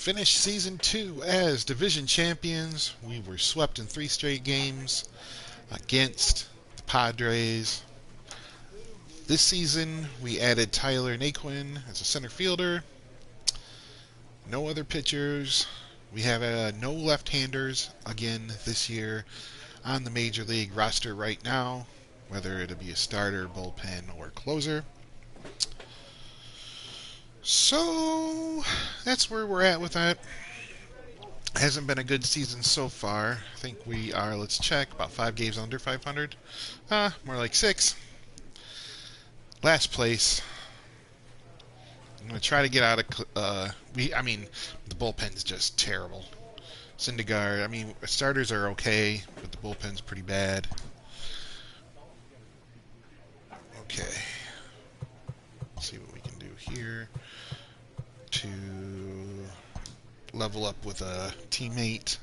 finished Season 2 as division champions. We were swept in 3 straight games against the Padres. This season, we added Tyler Naquin as a center fielder. No other pitchers. We have no left-handers again this year on the Major League roster right now, whether it'll be a starter, bullpen, or closer. So that's where we're at with that. Hasn't been a good season so far. I think we are, let's check, about 5 games under 500. More like 6. Last place. I'm going to try to get out of... the bullpen's just terrible. Syndergaard, starters are okay, but the bullpen's pretty bad. Okay. Let's see what we can do here to level up with a teammate.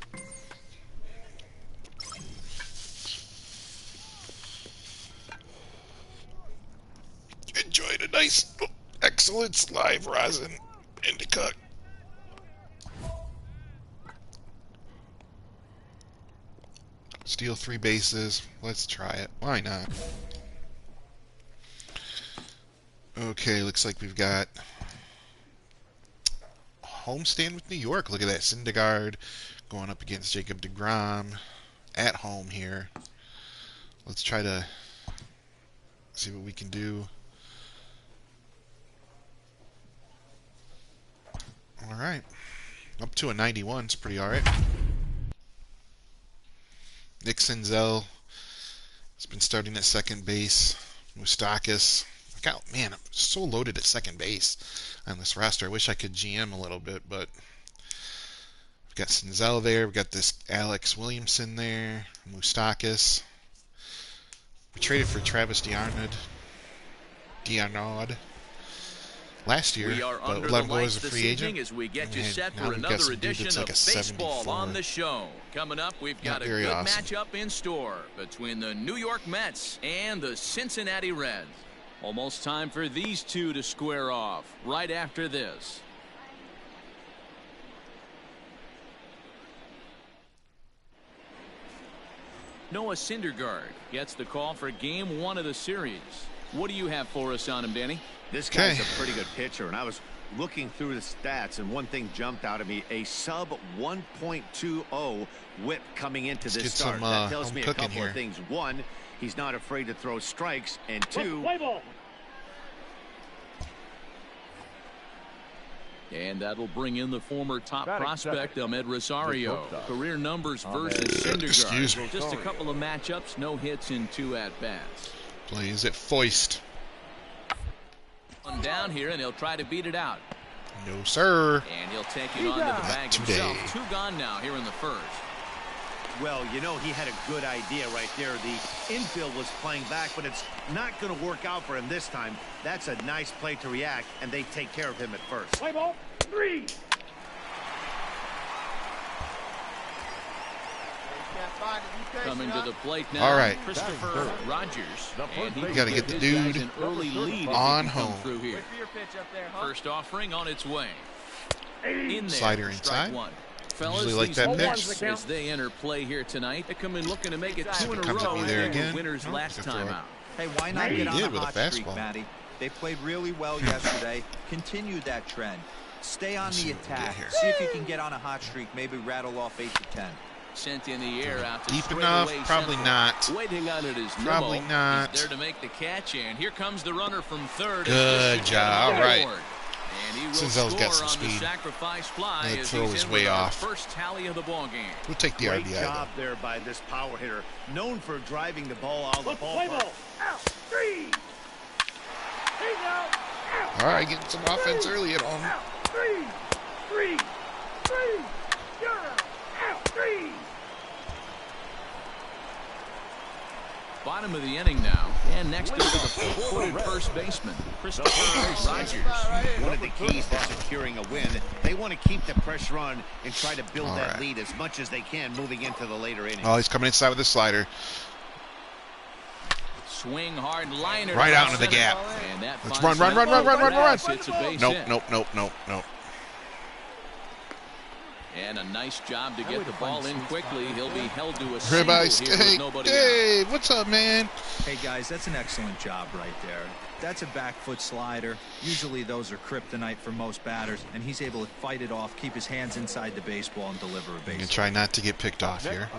Enjoyed a nice, excellent live rosin indica. Steal 3 bases. Let's try it. Why not? Okay, looks like we've got homestand with New York. Look at that. Syndergaard going up against Jacob deGrom at home here. Let's try to see what we can do. Alright. Up to a 91. It's pretty alright. Nick Senzel has been starting at second base. Moustakis. Man, I'm so loaded at second base on this roster. I wish I could GM a little bit, but we've got Senzel there. We've got this Alex Williamson there. Moustakis. We traded for Travis D'Arnaud last year, but let him go as a free agent. As we get you set for another edition of baseball on the show. Coming up, we've got a good matchup in store between the New York Mets and the Cincinnati Reds. Almost time for these two to square off right after this. Noah Syndergaard gets the call for game 1 of the series. What do you have for us on him, Danny? This guy's a pretty good pitcher, and I was looking through the stats, and one thing jumped out at me: a sub 1.20 whip coming into this start. That tells me a couple of things. 1, he's not afraid to throw strikes, and 2, and that'll bring in the former top prospect, Ahmed Rosario. Career numbers versus Syndergaard. Just a couple of matchups, no hits in 2 at-bats. Plays it Foist. On down here, and he'll try to beat it out. No, sir. And he'll take it onto the bag himself. 2 gone now here in the first. Well, you know, he had a good idea right there. The infield was playing back, but it's not going to work out for him this time. That's a nice play to react, and they take care of him at first. Play ball 3. Coming to the plate now. All right. Christopher Rogers. And we got to get the dude an early lead on home. Through here. First offering on its way. In there. Slider inside. 1. Fellas, usually like that pitch. As they enter play here tonight, they come in looking to make it 2 in a comes row. at me there again. Winners last time out. Hey, why not get on a hot streak, Matty? They played really well yesterday. Continue that trend. Stay on the attack. See if you can get on a hot streak. Maybe rattle off 8 to 10. Sent in the air out to deep enough? Probably not. Waiting on it is probably not. He's there to make the catch, and here comes the runner from third. Good job. All right. Senzel's got some speed. The throw is way off. First tally of the ball game. We'll take the RBI. Great job there by this power hitter, known for driving the ball out of the ballpark. Out 3. All right, getting some offense early at home. Out 3. Out 3. Bottom of the inning now, and next is the full-footed first baseman, Christopher Rogers. One of the keys to securing a win, they want to keep the pressure on and try to build that lead as much as they can moving into the later innings. Oh, he's coming inside with a slider. Swing hard liner right out into the gap. Let's run. Nope. And a nice job to get the ball in quickly. He'll be held to a Ribeye single here with nobody out. Hey, what's up, man? Hey, guys, that's an excellent job right there. That's a back foot slider. Usually those are kryptonite for most batters, and he's able to fight it off, keep his hands inside the baseball, and deliver a base. And try not to get picked off here.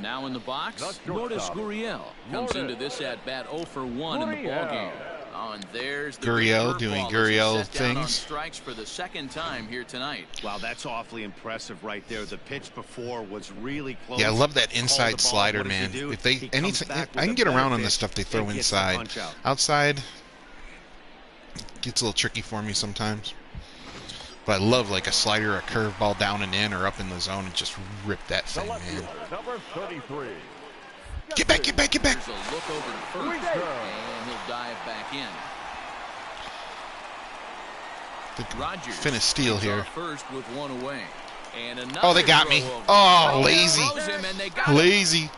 Now in the box, Lourdes Gurriel comes into this at-bat 0 for 1 in the ballgame. Oh, and there's the Gurriel doing Gurriel things. Strikes for the second time here tonight. Wow, that's awfully impressive right there. The pitch before was really close. Yeah, I love that inside slider, man. If they anything, I can get around on the stuff they throw inside. Outside gets a little tricky for me sometimes. But I love like a slider, a curveball down and in or up in the zone and just rip that thing, man. Number 33. Get back, get back, get back. There's a look over to first, and he'll dive back in. Rogers Finish steal here. First with one away. And oh, they got me. Oh, lazy. Lazy.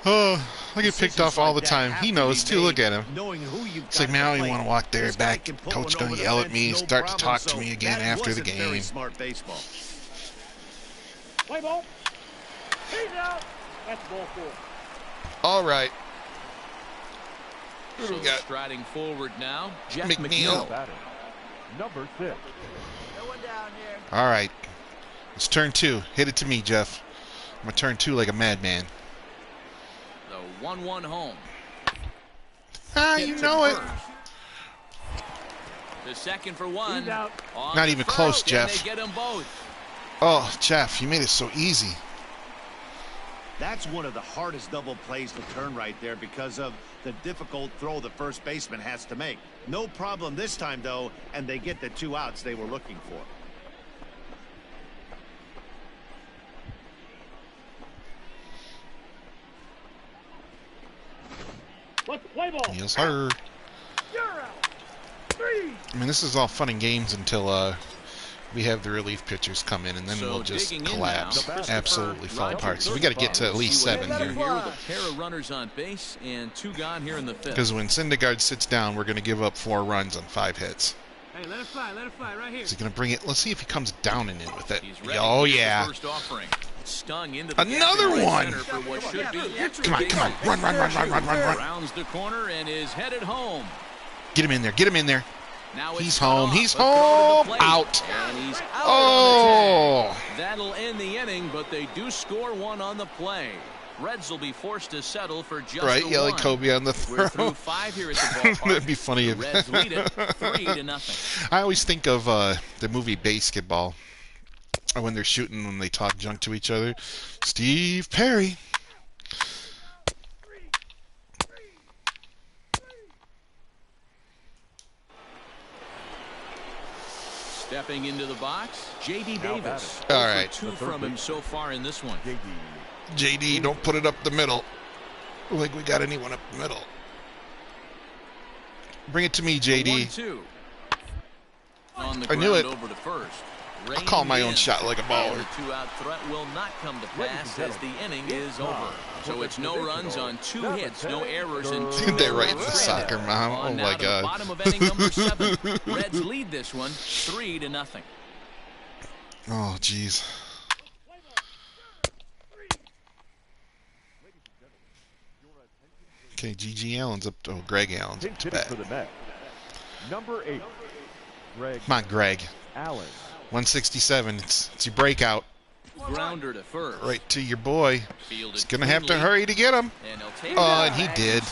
Oh, I get picked off all the time. He knows, too. Look at him. It's like, man, I don't even want to walk there back. Coach going to yell at me, start to talk to me again after the game. Play ball. He's out. That's ball 4. All right. So striding forward now, Jeff McNeil. Number 6. No one down here. All right. It's turn 2. Hit it to me, Jeff. I'm going to turn 2 like a madman. The 1-1 home. Ah, you know it. The second for 1. Not even close, Jeff. They get them both. Oh, Jeff, you made it so easy. That's one of the hardest double plays to turn right there because of the difficult throw the first baseman has to make. No problem this time, though, and they get the 2 outs they were looking for. Let's play ball. Yes, sir. You're out. 3. I mean, this is all fun and games until we have the relief pitchers come in, and then we'll just collapse, absolutely fall apart. So we got to get to at least 7 here. With a pair of runners on base and 2 gone here in the 5th. Because when Syndergaard sits down, we're going to give up 4 runs on 5 hits. Hey, let it fly right here. Is he going to bring it? Let's see if he comes down and in with it. Oh, yeah. Stung into the another one. Come on, come on. Run. Rounds the corner and is headed home. Get him in there. Get him in there. Now he's home. He's home. Out. And he's out. Oh. That'll end the inning, but they do score 1 on the play. Reds will be forced to settle for just right, a yelling 1. Kobe on the throw. We're through 5 here at the ballpark. That'd be funny. The Reds lead it 3-0. I always think of the movie Basketball. When they're shooting, when they talk junk to each other. Steve Perry. Stepping into the box, J.D. Davis. All right. 2 from him so far in this one. J.D., don't put it up the middle. I don't think we got anyone up the middle. Bring it to me, J.D. 1-2. On the I knew it. over to first. I'll call my own shot like a baller. The 2-out threat will not come to pass as the inning is over. So it's no runs on 2 hits, no errors, and 2 They're right in the soccer, Mom. Oh, my God. Bottom of inning number 7. Reds lead this one 3-0. Oh, jeez. Okay, G.G. Allen's up. Oh, Greg Allen's up to bat. Number 8. Greg. Come on, Greg. Allen. 167. It's your breakout. Grounder to first. Right to your boy. He's going to have to hurry to get him. And he did.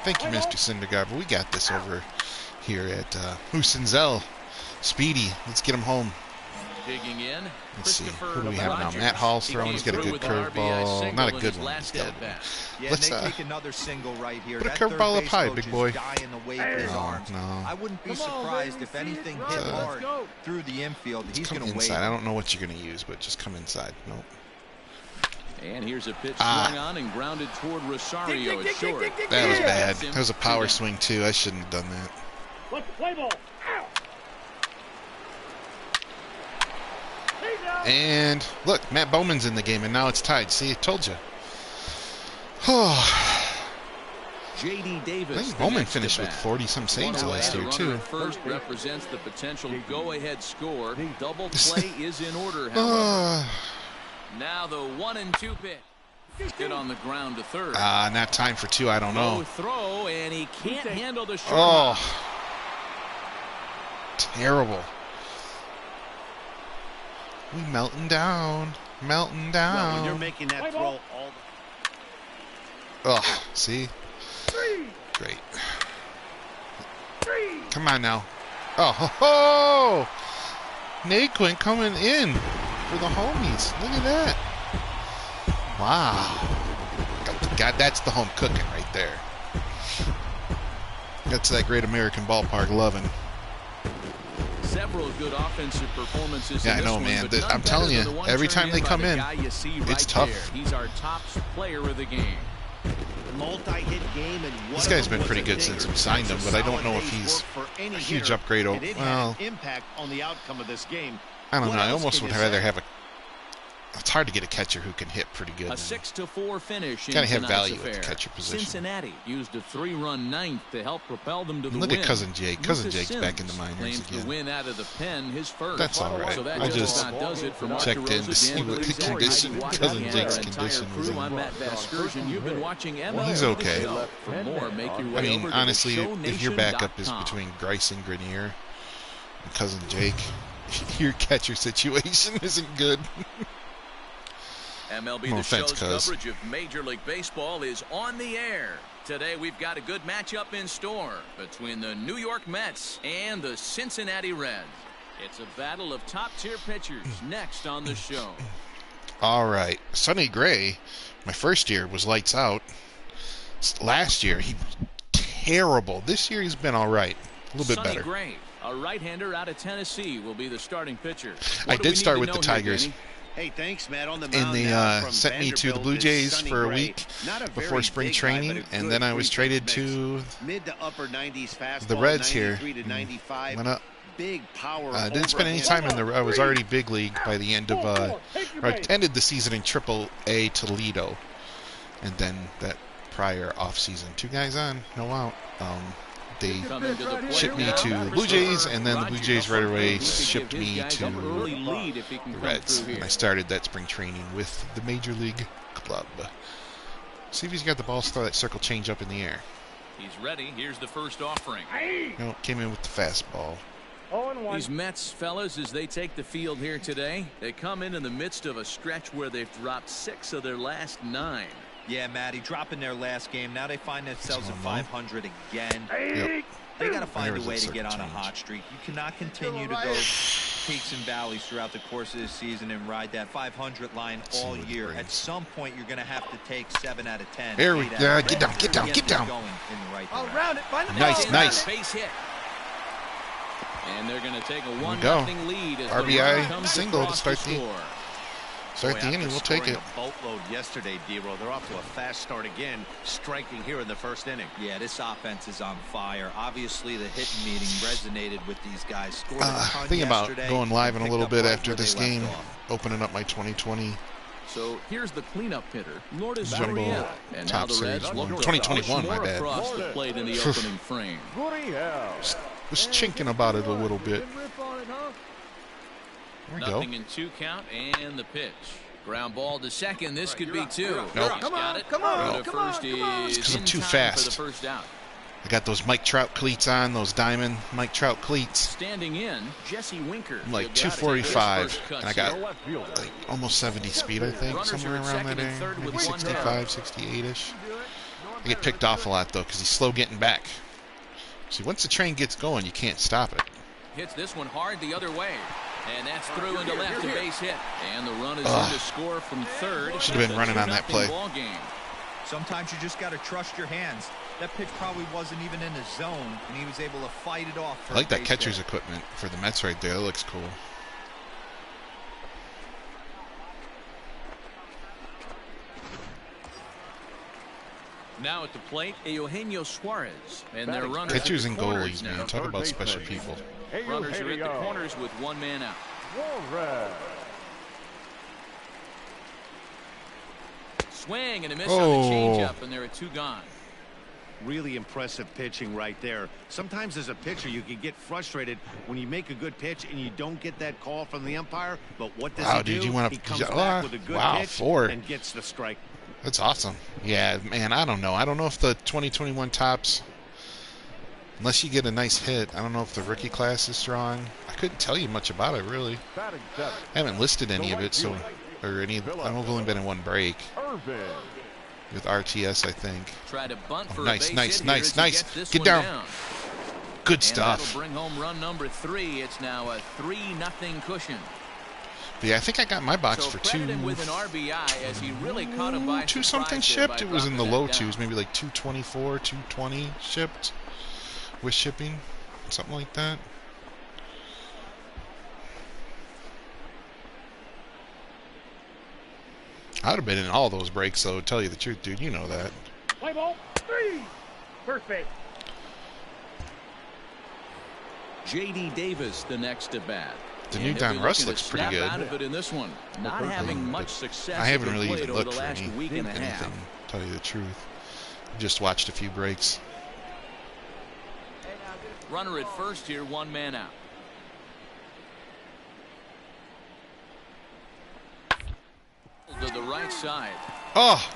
Thank you, Mr. Syndergaard. But we got this over here at Husenzel. Speedy. Let's get him home. Digging in. Let's see. Who do we have now? Matt Hall's throwing. He's got a good curveball. Not a good one. He's got one. Yeah, Let's take another single right here. Put a curveball up high, big boy. No. I wouldn't be surprised if anything hit hard through the infield. He's going to wait. I don't know what you're going to use, but just come inside. Nope. And here's a pitch swung on and grounded toward Rosario at short. That was bad. That was a power swing, too. I shouldn't have done that. Let's play ball. And look, Matt Bowman's in the game, and now it's tied. See, I told you. J.D. Davis. I think Bowman finished with 40-some saves last year, too. First represents the potential go-ahead score. Double play is in order, however. Now the 1-2 pitch. Hit on the ground to third. Not time for two, I don't know. Throw, and he can't handle the short. Oh. Terrible. We melting down. Melting down. Well, when you're making that throw all Oh, see? Great. Come on now. Oh, ho, ho! Naquin coming in for the homies. Look at that. Wow. God, that's the home cooking right there. That's that Great American Ballpark loving. Several good offensive performances. Yeah, I know, man. I'm telling you, every time they come in, it's tough. He's our top player of the game. Multi-hit game, and this guy's been pretty good since we signed him, but I don't know if he's a huge upgrade. Well, impact on the outcome of this game. I don't know. I almost would rather have a. It's hard to get a catcher who can hit pretty good. A 6-4 finish. Gotta have value at the catcher position. Cincinnati used a 3-run ninth to help propel them to the win. Look at Cousin Jake. Cousin Jake's back in the minors again. The win out of the pen, his first. That's all right. So that I just does it for checked in to see what the condition, Cousin Jake's condition was. I'm Matt Vasgersian. You've been watching MLB. He's okay. For more, make your way I mean, over honestly, to if your backup is between Grice and Grenier and Cousin Jake, your catcher situation isn't good. MLB The Show's coverage of Major League Baseball is on the air. Today we've got a good matchup in store between the New York Mets and the Cincinnati Reds. It's a battle of top-tier pitchers next on the show. All right. Sonny Gray, my first year, was lights out. Last year, he was terrible. This year, he's been all right. A little bit better. Sonny Gray, a right-hander out of Tennessee, will be the starting pitcher. I did start with the Tigers. Hey, thanks, Matt. On the and they sent me to the Blue Jays for a week before spring training, and then I was traded to mid to upper 90s fastball, the Reds here. Went up. Big power. Didn't spend any time in the. I was already big league by the end of. I ended the season in Triple-A Toledo, and then that prior off season, 2 guys on, no out. They shipped me to the Blue Jays, and then the Blue Jays right away shipped me to the Reds. And I started that spring training with the Major League Club. See if he's got the ball, throw that circle change up in the air. He's ready. Here's the first offering. No, came in with the fastball. These Mets, fellas, as they take the field here today, they come in the midst of a stretch where they've dropped 6 of their last 9. Yeah, Matty, dropping their last game. Now they find themselves at 500 again. Yep. They got to find a way to get on a hot streak. You cannot continue to go peaks and valleys throughout the course of this season and ride that 500 line all year. At some point, you're going to have to take 7 out of 10. There we go. Get down, get down, get down. Nice. Base hit. And they're going to take a 1-0 lead. As RBI single to start the inning. We'll take it. A boatload yesterday, D-Roll. They're off to a fast start again, striking here in the first inning. Yeah, this offense is on fire. Obviously, the hitting meeting resonated with these guys. Thinking about going live in a little bit after this game, opening up my 2020. So here's the cleanup hitter, Lourdes Jumbo Gurriel. And now the Reds look 2021, my bad. Across the plate in the opening frame. Was chinking about it a little bit. There we go. Nothing in 2 count, and the pitch. Ground ball to second. This could be 2. Nope. He's got it. Come on. It's because I'm too fast. For the first out. I got those Mike Trout cleats on, those diamond Mike Trout cleats. Standing in, Jesse Winker. I'm like 245, and I got like almost 70 speed, I think, somewhere around that area. Maybe 65, 68-ish. I get picked off a lot, though, because he's slow getting back. See, once the train gets going, you can't stop it. Hits this one hard the other way. And that's through into left, a base hit. And the run is in to score from third. Should have been running on that play. Sometimes you just got to trust your hands. That pitch probably wasn't even in the zone, and he was able to fight it off. I like that catcher's equipment for the Mets right there. That looks cool. Now at the plate, Eugenio Suarez. And their runners pitchers and goalies, man. Talk about special people. Runners are at the corners with 1 man out. Swing and a miss on the changeup, and there are 2 gone. Really impressive pitching right there. Sometimes as a pitcher, you can get frustrated when you make a good pitch and you don't get that call from the umpire. But what does he do? Dude, you want He to? comes back with a good pitch 4 and gets the strike. That's awesome. Yeah, man. I don't know. I don't know if the 2021 tops, unless you get a nice hit. I don't know if the rookie class is strong. I couldn't tell you much about it really. I haven't listed any of it, so I've only been in one break. With RTS, I think. Try to bunt for nice. Get Get down. Good stuff. That'll bring home run number 3. It's now a 3-0 cushion. But yeah, I think I got my box for 2. With an RBI as he really caught him by 2 something shipped. It was in the low 2s, maybe like 224, 220 shipped with shipping, something like that. I would have been in all those breaks, though, to tell you the truth, dude. You know that. Play ball. 3. First base. J.D. Davis, the next to bat. The new Don Russ looks pretty good. Out of it in this one. Not having much success. I haven't really even looked for last week and a half. anything, to tell you the truth. Just watched a few breaks. Runner at first here, 1 man out. To the right side. Oh!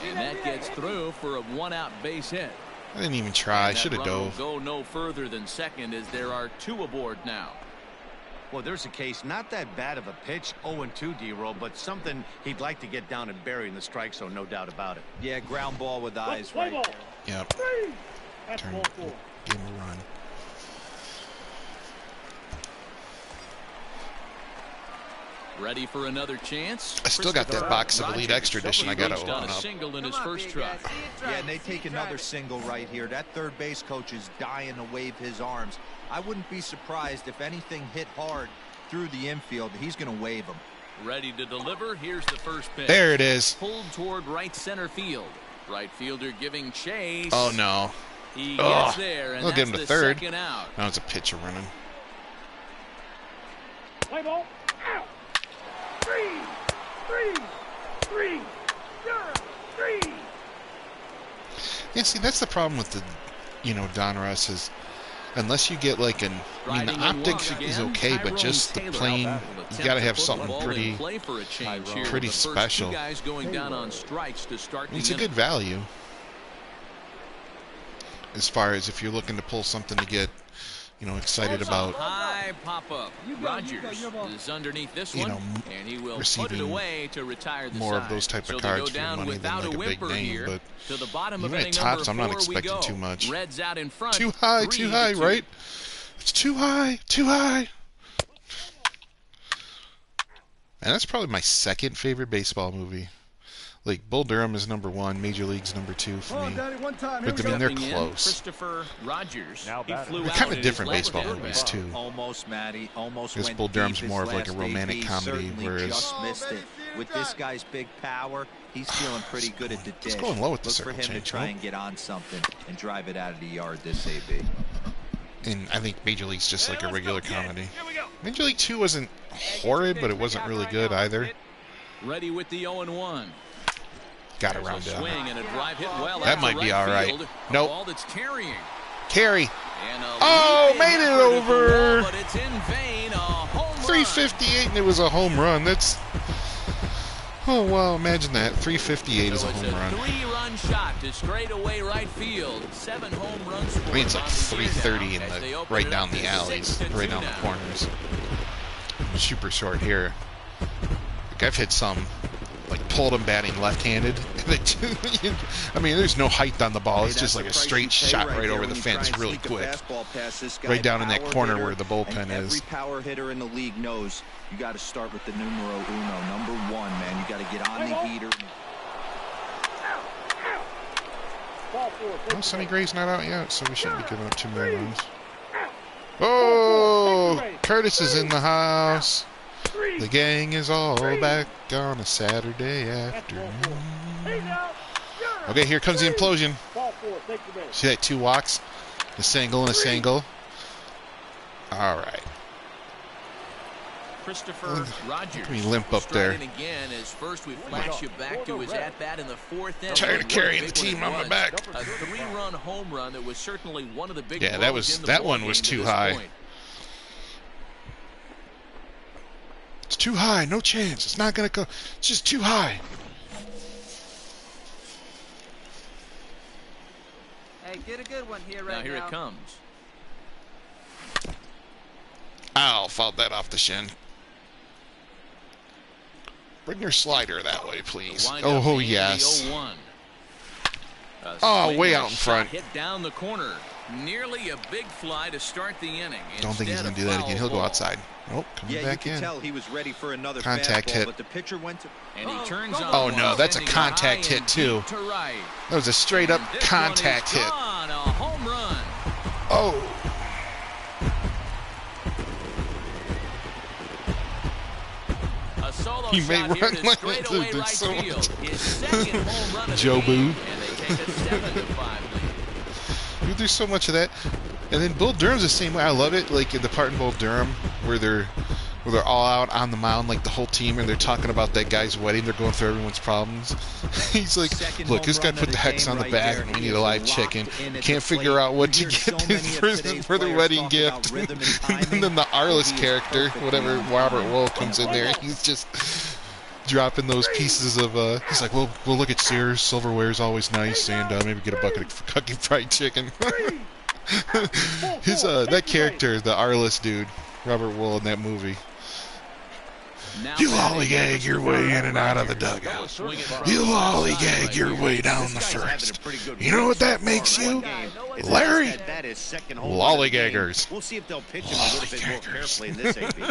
And that gets through for a 1-out base hit. I didn't even try. I should have dove. Go no further than second as there are 2 aboard now. Well, there's a case, not that bad of a pitch, 0-2 D-roll, but something he'd like to get down and bury in the strike zone, no doubt about it. Yeah, ground ball with eyes right there. Yep. 3. That's Turn, ball 4. give him a run. Ready for another chance? I still got that box of Elite Extra Edition I got to open on a up. single in his first try. Yeah, and they take another single right here. That third base coach is dying to wave his arms. I wouldn't be surprised if anything hit hard through the infield. He's going to wave them. Ready to deliver. Here's the first pitch. There it is. Pulled toward right center field. Right fielder giving chase. Oh, no. He gets there, and I'll give him that's to third. Second out. Now it's a pitcher running. Play ball. Out. 3. 3. 3. Yeah, see, that's the problem with the, Don Russ is, unless you get like the optics is okay, but just the plane, you got to have something pretty special. It's a good value. As far as if you're looking to pull something to get, excited about. High pop-up. Rogers is underneath this one, and he will put it away to retire the more side. of those type of cards for money than like a big name, here. but To the bottom even of at tops, I'm not expecting too much. Reds out in front. Too high, right? It's too high. And that's probably my second favorite baseball movie. Like, Bull Durham is number 1, Major League's number 2 for me. But, I mean, they're close. Christopher Rogers. They're kind of different baseball movies, too. Almost, Matty. Almost. Because Bull Durham's more of like a romantic comedy, whereas... Just missed it. With this guy's big power, he's feeling pretty good at the dish. He's going low with the Look circle for him change, to try and get on something and drive it out of the yard this AB. And I think Major League's just like a regular comedy. Major League 2 wasn't horrid, but it wasn't really good either. Ready with the 0-1. Got it round down. That might be all right. Nope. Carry. Oh, made it over. But it's in vain. 358, and it was a home run. That's... Oh, wow, imagine that. 358 is a home run. 3-run shot to straightaway right field. 7 home runs. I mean, it's like 330 in the right down the alleys, right down the corners. Super short here. Like, I've hit some, like, pulled him batting left-handed. I mean, there's no height on the ball. It's just like a straight shot right over the fence really quick. Right down in that corner where the bullpen is. Every power hitter in the league knows you got to start with the numero uno, number 1, man. You got to get on the heater. Well, Sonny Gray's not out yet, so we shouldn't be giving up too many runs. Oh, Curtis is in the house. The gang is all back on a Saturday afternoon. Okay, here comes the implosion. See that 2 walks? A single and a single. All right. Christopher Rogers. Let me limp up there. Again, as first we flash you back to his at-bat in the 4th inning. Tired of carrying the team on my back. A 3-run home run that was certainly one of the big. Yeah, that one was too high. It's too high. No chance. It's not gonna go. It's just too high. Hey, get a good one here right now. Now here it comes. Ow, fouled that off the shin. Bring your slider that way, please. Oh, yes. Oh, way out in front. Hit down the corner. Nearly a big fly to start the inning. Don't think he's going to do that again. He'll go outside. Nope, coming back in. You could tell he was ready for another contact hit. But the pitcher went to... And he turns on. Oh, no, that's a contact hit, too. That was a straight-up contact hit. A home run. Oh. A solo He may shot run here like to straightaway right field. His second home run of the Joe game, Boo. and they take a 7-5 lead. Dude, there's so much of that. And then Bull Durham's the same way. I love it, like in the part in Bull Durham where they're all out on the mound, like the whole team, and they're talking about that guy's wedding. They're going through everyone's problems. He's like, look, this guy put the hex on the back, and we need a live chicken. We can't figure out what to get this person for the wedding gift. And then the Arliss character, whatever, Robert Wool comes in there. He's just dropping those pieces of, he's like, we'll look at Sears. Silverware is always nice, and maybe get a bucket of Kentucky Fried Chicken. His, that character, the Arliss dude, Robert Wool in that movie. You lollygag your way in and out of the dugout. You lollygag your way down the first. You know what that makes you? Larry? Lollygaggers. We'll see if they'll pitch him a little bit more carefully in this AB.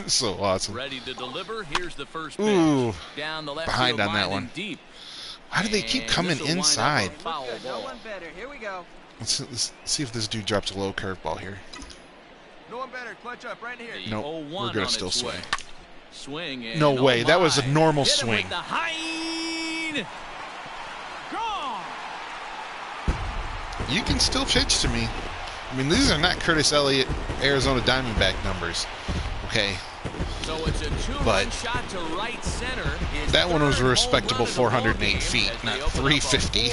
So awesome. Ready to deliver. Here's the first pitch. Ooh, down the left behind on that one. Deep. Why do they keep coming inside? No one better. Here we go. Let's see if this dude drops a low curveball here. No one better. Clutch up right here. Nope, we're going to still swing. Swing and no way, that was a normal swing. The Hine. Gone. You can still pitch to me. I mean, these are not Curtis Elliott, Arizona Diamondback numbers. Okay. So it's a two-run shot to right center. That one was a respectable 408 feet, not 350.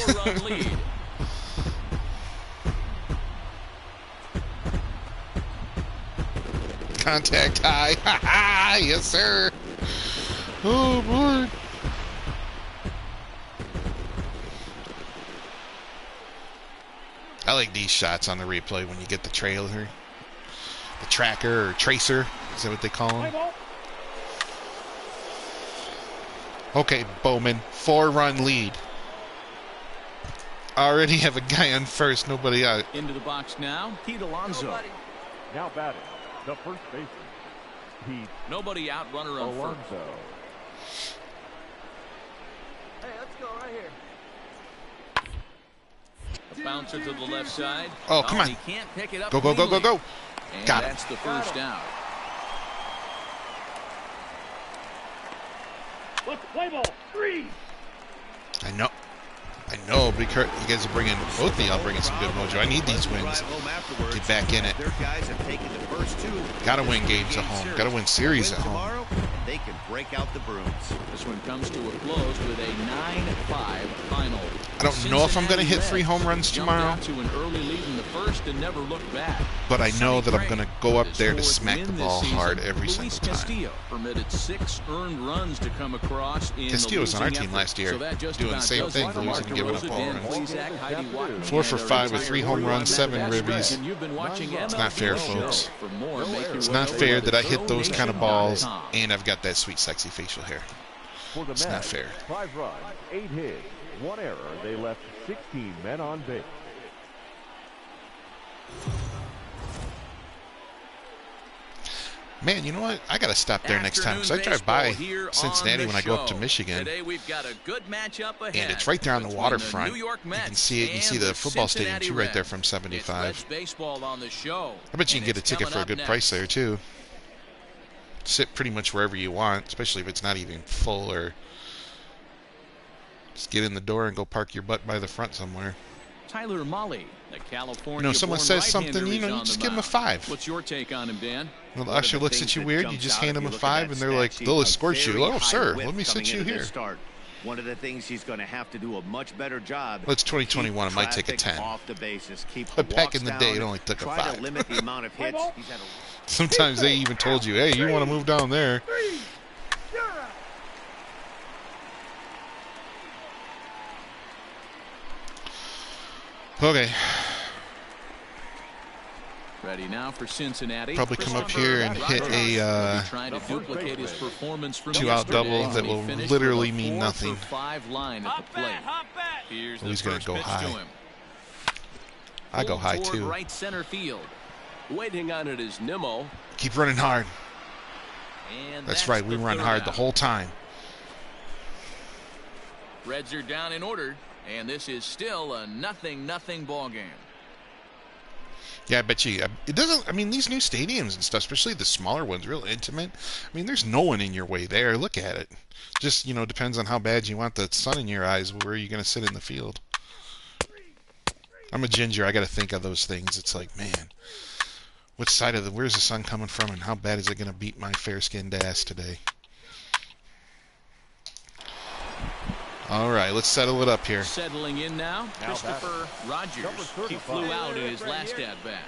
Contact high. Ha ha! Yes, sir. Oh, boy. I like these shots on the replay when you get the trailer. The tracker or tracer. Is that what they call them? Okay, Bowman. 4-run lead. Already have a guy on first. Nobody out. Into the box now. Pete Alonso. Now batting, the first baseman, Pete Nobody out, runner on Alonso. first. Hey, let's go right here. A bouncer to the left side. Oh, come on. He can't pick it up. Go, go, go, go, go. And Got it. that's the first out. Let's play ball. 3. I know, because you guys are bringing, both of y'all bringing some good mojo. I need these wins. Get back in it. Their guys have taken the first 2. Gotta win games at home. Gotta win series at home. Tomorrow, they can break out the brooms. This one comes to a close with a 9-5 final. I don't know if I'm gonna hit 3 home runs tomorrow, to an early lead in the first and never looked back. but I know that I'm gonna go up there to smack the ball hard every single time. Castillo permitted 6 earned runs to come across in Castillo was on our team effort. last year, So that just doing the about same does thing, it for losing and giving up Mark all DeRosa, runs. Zach, Heidi Watt, 4 for 5 with 3 home runs, 7 ribbies. And you've been watching It's not fair, MLB folks. For more, make your It's way not over fair to that I hit those kind of balls donation.com. and I've got that sweet, sexy facial hair. For the It's not Mets, fair. 5 runs, 8 hits, 1 error. They left 16 men on base. Man, you know what? I gotta stop there next time because I drive by Cincinnati when I go up to Michigan, Today we've got a good matchup ahead and it's right there on the between waterfront. New York You Mets can see it. You can see and the football stadium Cincinnati too right there Reds. from 75. It's baseball on the show. I bet you and can get a it's ticket coming for a up good next. price there too. Sit pretty much wherever you want, especially if it's not even full, or just get in the door and go park your butt by the front somewhere. Tyler Mahle, the California. You know, someone says something, you know, you just give them a 5. What's your take on him, Dan? Well, the usher looks at you weird. You just hand him a 5, and they're like, they'll escort you. Oh, sir, let me sit you here. One of the things he's going to have to do a much better job. Well, it's 2021. It might take a 10. Off the bases. But back in the day, it only took a 5. Try to limit the amount of hits. Sometimes they even told you, hey, you want to move down there. Okay. Ready now for Cincinnati. Probably come up here and hit a 2-out double that will literally mean nothing. Oh, he's going to go high. I go high too. Right center field. Waiting on it is Nimmo. Keep running hard. That's right. We run hard the whole time. Reds are down in order, and this is still a 0-0 ball game. Yeah, I bet you. It doesn't. I mean, these new stadiums and stuff, especially the smaller ones, real intimate. I mean, there's no one in your way there. Look at it. Just, you know, depends on how bad you want the sun in your eyes. Where are you going to sit in the field? I'm a ginger. I got to think of those things. It's like, man, which side of where's the sun coming from, and how bad is it going to beat my fair-skinned ass today? All right, let's settle it up here. Settling in now, Christopher Rogers. He flew out in his last at-bat.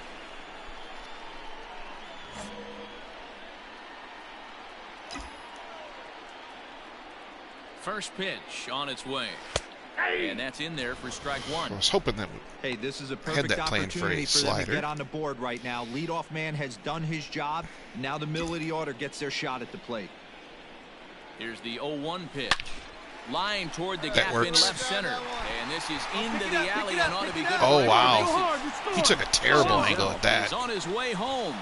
First pitch on its way. And that's in there for strike 1. I was hoping that hey, this is a perfect opportunity for them to get on the board right now. Leadoff man has done his job. Now the middle of the order gets their shot at the plate. Here's the 0-1 pitch. Line toward the gap in left center. And this is into the alley and ought to be good. Oh, wow. He took a terrible angle at that. He's on his way home.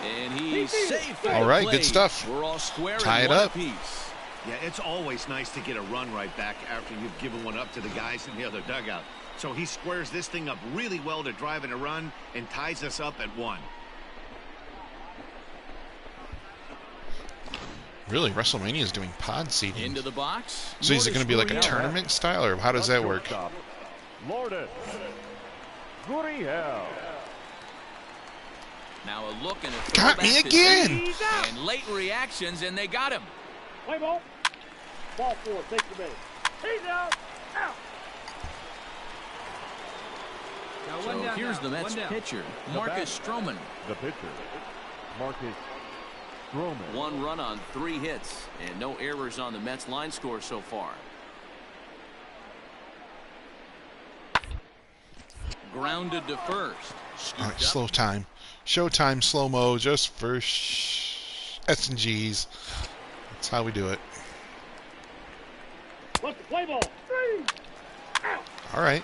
And he's safe. All right, good stuff. We're all square. Tie it up. Yeah, it's always nice to get a run right back after you've given one up to the guys in the other dugout. So he squares this thing up really well to drive in a run and ties us up at 1. Really, WrestleMania is doing pod seating. Into the box. So is it going to be like a tournament style, or how does that work? Lourdes Gurriel. Now a look and a got me again. And late reactions, and they got him. Play ball. Ball 4. Take the base. He's out. Out. So here's the Mets pitcher, Marcus Stroman. The pitcher, Marcus Stroman. 1 run on 3 hits, and no errors on the Mets line score so far. Grounded to first. All right, slow time. Showtime, slow-mo, just for S&Gs. That's how we do it. What's the play ball? 3. Out. All right.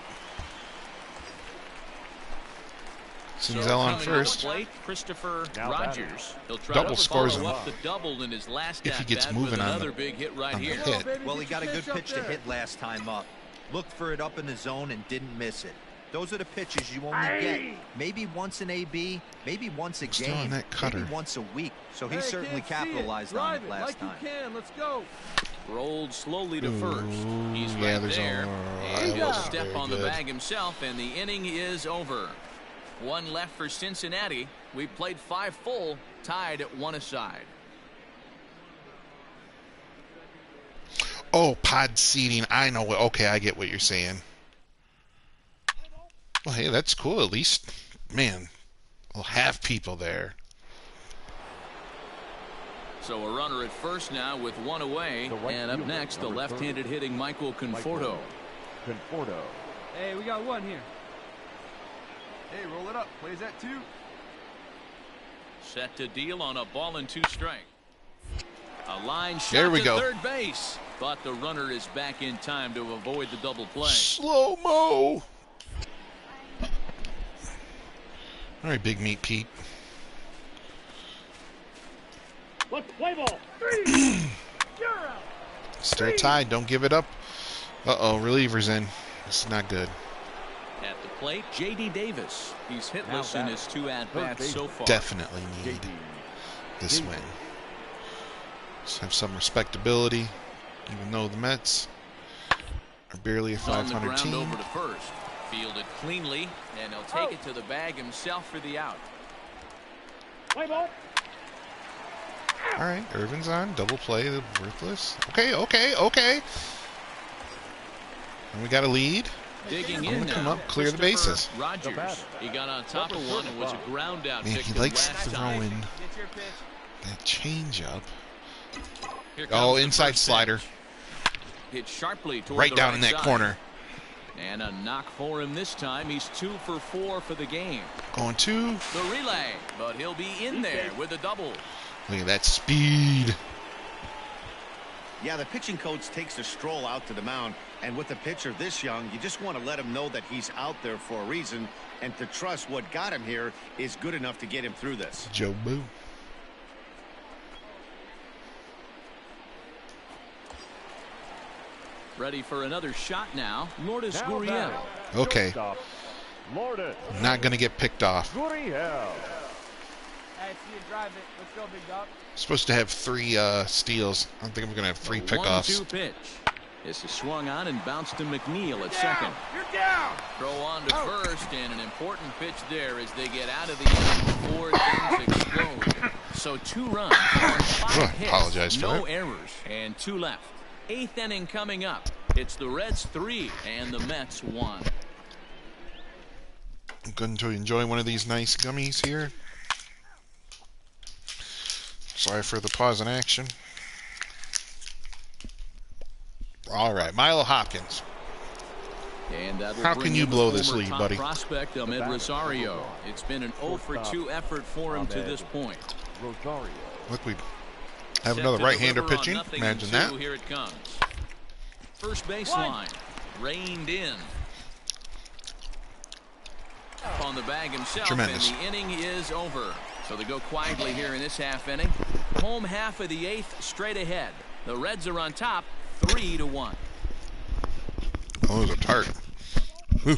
Sinzel on first. Plate, Christopher Rogers. He'll try double to scores him up the double in his last if he gets moving on another big hit right here. Hit. Well, he got a good pitch to hit last time up. Looked for it up in the zone and didn't miss it. Those are the pitches you only get maybe once an AB, maybe once a game, maybe once a week. So he certainly capitalized on it last time. Let's go. Rolled slowly to first. He's right there. And he'll step on the bag himself, and the inning is over. 1 left for Cincinnati. We played 5 full, tied at 1 aside. Oh, pod seating. I know. Okay, I get what you're saying. Well, hey, that's cool. At least, man, we'll have people there. So a runner at first now with 1 away. And up next, the left-handed hitting Michael Conforto. Hey, we got 1 here. Hey, roll it up. Plays that 2. Set to deal on a ball and 2 strike. A line shot there we to go. Third base. But the runner is back in time to avoid the double play. Slow-mo. All right, Big Meat Pete. What's the play ball? 3. You're out. Still tied. Don't give it up. Uh-oh, reliever's in. This is not good. At the plate, J.D. Davis. He's hitless in his 2 at-bats so far. Definitely need this win. Let's have some respectability, even though the Mets are barely a 500 team. Over to first. Fielded cleanly, and he'll take it to the bag himself for the out. Play ball. All right, Irvin's on. Double play, the worthless. Okay. And we got a lead. Digging I'm in going to come now, up, clear the bases. Rogers. He got on top of one and was a ground out. Man, he likes throwing that changeup. Oh, inside slider. Hit sharply toward right the down right in that side. corner. And a knock for him this time. He's 2 for 4 for the game. Going 2. The relay, but he'll be in there with a double. Look at that speed. Yeah, the pitching coach takes a stroll out to the mound, and with a pitcher this young, you just want to let him know that he's out there for a reason, and to trust what got him here is good enough to get him through this. Joe Boo. Ready for another shot now. Lourdes Gurriel. Okay. Lourdes. Not going to get picked off. Gurriel. Hey, see you drive it. Let's go, big dog. Supposed to have 3 steals. I don't think I'm going to have 3 pickoffs. 1-2 pitch. This is swung on and bounced to McNeil at second. You're down. Throw on to first, and an important pitch there as they get out of the inning before things explode. So 2 runs on 5 hits, apologize for no that. errors, and 2 left. 8th inning coming up. It's the Reds 3 and the Mets 1. I'm going to enjoy one of these nice gummies here. Sorry for the pause in action. All right, Milo Hopkins. And how can you blow this lead, buddy? Prospect Ahmed Rosario. It's been an 0 for 2 effort for him to this point. Rosario. Look, we have another right-hander pitching. Imagine that. Here it comes. First baseline, reined in. On the bag himself, Tremendous. and the inning is over. So they go quietly here in this half inning. Home half of the 8th, straight ahead. The Reds are on top, 3-1. Oh, it was a tart. Whew.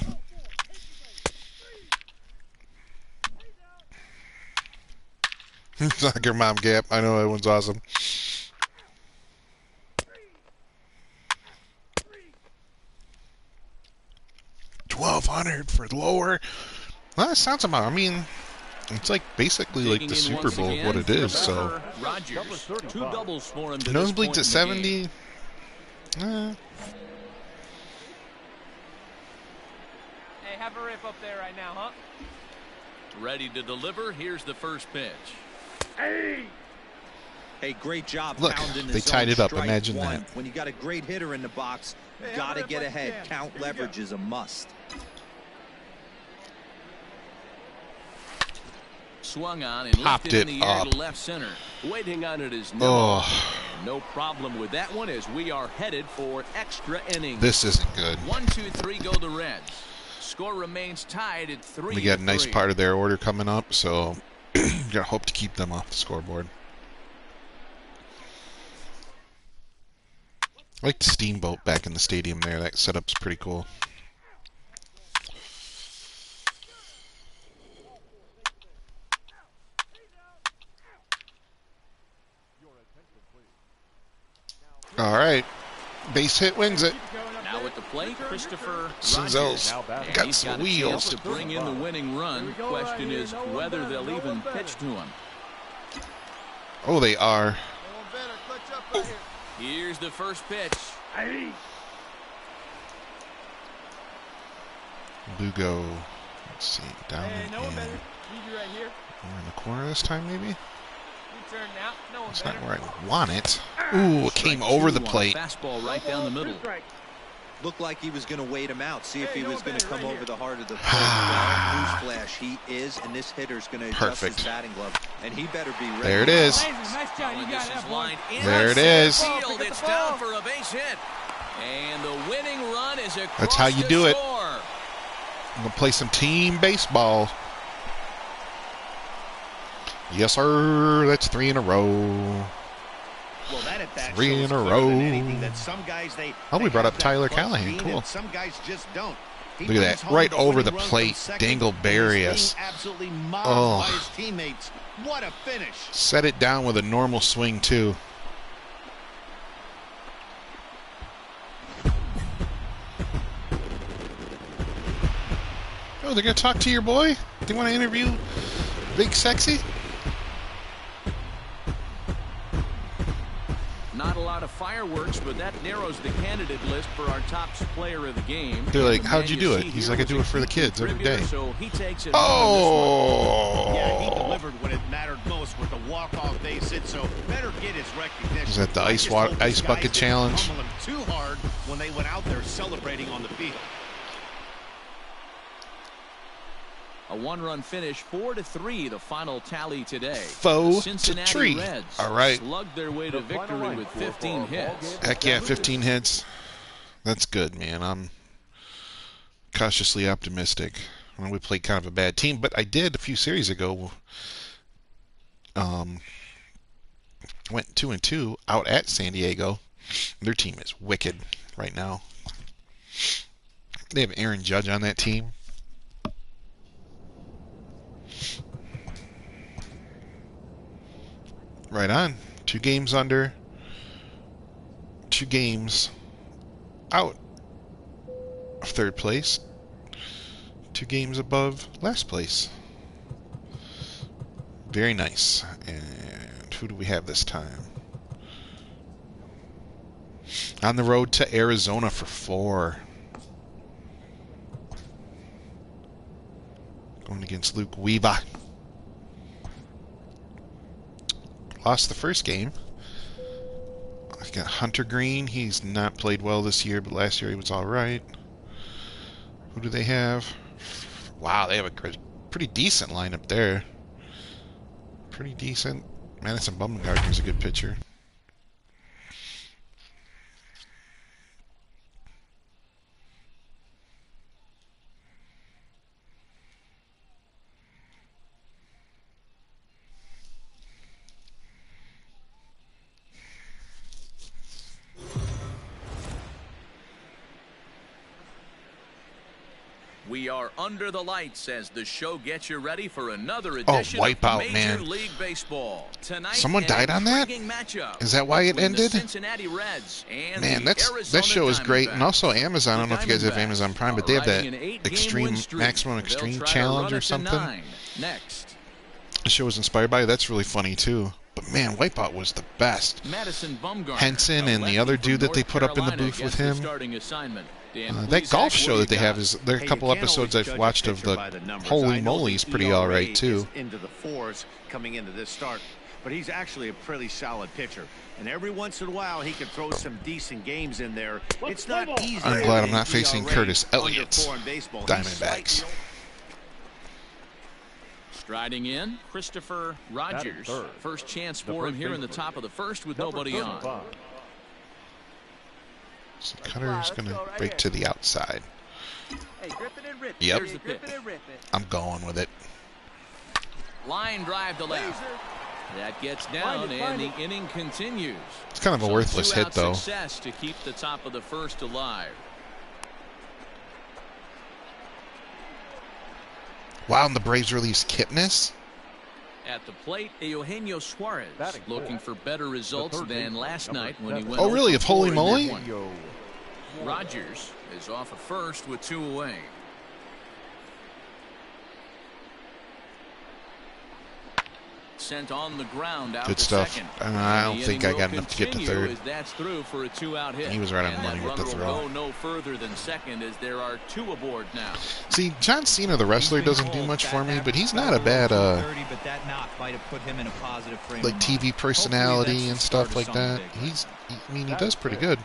Soccer Mom Gap. I know that one's awesome. $1,200 for lower. Well, that sounds about. I mean, it's like basically like the Super Bowl, what it is. So Rogers, 2 doubles for him. nosebleeds at 70. Hey, have a rip up there right now, huh? Ready to deliver. Here's the first pitch. Hey, great job. Look, they tied it up. Imagine that. When you got a great hitter in the box, you got to get ahead. Count leverage is a must. Swung on and Popped lifted in it the air up. to left center. Waiting on it is no. Oh, No problem with that one as we are headed for extra innings. this isn't good. 1, 2, 3 go the Reds. Score remains tied at 3-3. We got a nice part of their order coming up, so gotta hope to keep them off the scoreboard. I like the steamboat back in the stadium there. That setup's pretty cool. All right. Base hit wins it. Now at the plate, Christopher Senzel's Rogers. got He's some got a wheels. chance to bring in the winning run. Question is whether they'll even pitch to him. Oh, they are. Here's the first pitch. Lugo. Let's see. Down Hey, no one in, better. Need you right here. in the corner this time, maybe? You turn now. No one That's better. not where I want it. Ooh, it came over the plate. Fastball right down the middle. Looked like he was going to wait him out, see if he was going to come over the heart of the plate. Newsflash, he is, and this hitter's going to adjust his batting glove, and he better be ready. There it is. Nice job. You got that, boy. There it is. Field, it's down for a base hit. And the winning run is across That's how you the do it. score. I'm going to play some team baseball. Yes, sir. That's 3 in a row. Well, that at bat 3 in shows a clearer than row. anything that some guys Oh, we they brought have up that Tyler clutch Callahan. gene Cool. and some guys just don't. He Look at brings that. home Right the over the winning run plate. from second. Dingleberry. He's being absolutely mobbed Oh. by his teammates. What a finish. Set it down with a normal swing, too. Oh, they're going to talk to your boy? They want to interview Big Sexy? Not a lot of fireworks, but that narrows the candidate list for our top player of the game. They're like, how'd you do it? He's like, I do it for the kids every day. So he takes it oh! Yeah, he delivered when it mattered most with the walk-off base hit, so better get his recognition. Is that the ice bucket challenge? Him too hard when they went out there celebrating on the field. A one-run finish, 4-3, the final tally today. Cincinnati Reds all right. slugged their way to victory with 15 hits. Heck yeah, 15 hits. That's good, man. I'm cautiously optimistic. Well, we played kind of a bad team, but I did a few series ago. Went 2-2 out at San Diego. Their team is wicked right now. They have Aaron Judge on that team. Right on. 2 games under. 2 games out of third place. 2 games above last place. Very nice. And who do we have this time? On the road to Arizona for 4. Going against Luke Weaver. Lost the first game. I've got Hunter Green. He's not played well this year, but last year he was all right. Who do they have? Wow, they have a pretty decent lineup there. Pretty decent. Madison Bumgarner's a good pitcher. We are under the lights as the show gets you ready for another edition wipeout, of man. Major League Baseball. Tonight, someone died on that? Is that why it ended? Cincinnati Reds and man, that show is great. And also Amazon. I don't know if you guys have Amazon Prime, but they have that Maximum Extreme Challenge or something. Next. The show was inspired by it. That's really funny too. But man, Wipeout was the best. Henson and the other dude that they put up in the booth with him. That golf show that they have is there are a couple episodes I've watched of the Holy Moly is pretty all right too. Into the 4s coming into this start, but he's actually a pretty solid pitcher, and every once in a while he can throw some decent games in there. It's not easy. I'm glad I'm not facing Curtis Elliott's Diamondbacks. Striding in, Christopher Rogers. First chance for him here in the top of the first with nobody on. So Cutter's going to break to the outside. Yep. I'm going with it. Line drive to left. That gets down, and the inning continues. It's kind of a worthless hit, though. Success to keep the top of the first alive. Wow, and the Braves released Kipnis? At the plate, Eugenio Suarez looking for better results than last night when he went. Oh, really? Of Holy Moly? Rogers is off at first with 2 away. Sent on the ground out good stuff. Second. I don't think I got enough to get to third. That's through for a 2-out hit. He was right on the money with the throw. Will go no further than second as there are 2 aboard now. See, John Cena, the wrestler, doesn't do much for me, but he's not a bad like TV personality and stuff like that. I mean, he does pretty good.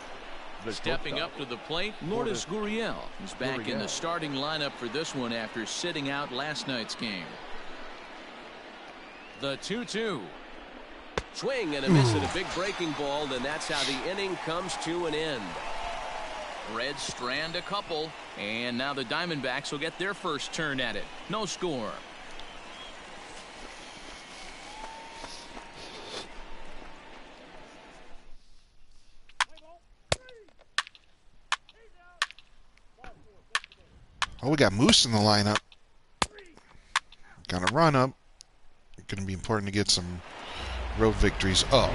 Stepping up to the plate, Lourdes Gurriel. He's back in the starting lineup for this one after sitting out last night's game. The 2-2. Swing and a miss at a big breaking ball, and that's how the inning comes to an end. Reds strand a couple, and now the Diamondbacks will get their first turn at it. No score. Oh, we got Moose in the lineup. Got a run up. Going to be important to get some road victories. Oh,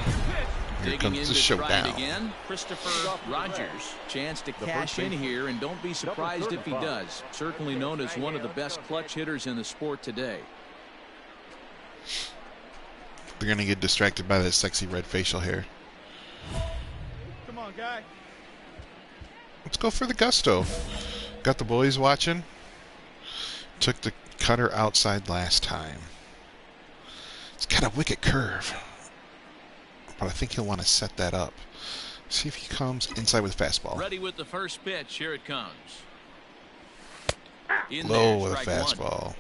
Here comes the showdown. Again, Christopher Rogers. Chance to cash in here, and don't be surprised if he does. Certainly known as one of the best clutch hitters in the sport today. They're going to get distracted by that sexy red facial hair. Come on, guy. Let's go for the gusto. Got the boys watching. Took the cutter outside last time. It's got a wicked curve. But I think he'll want to set that up. See if he comes inside with fastball. Ready with the first pitch. Here it comes. Low with a fastball.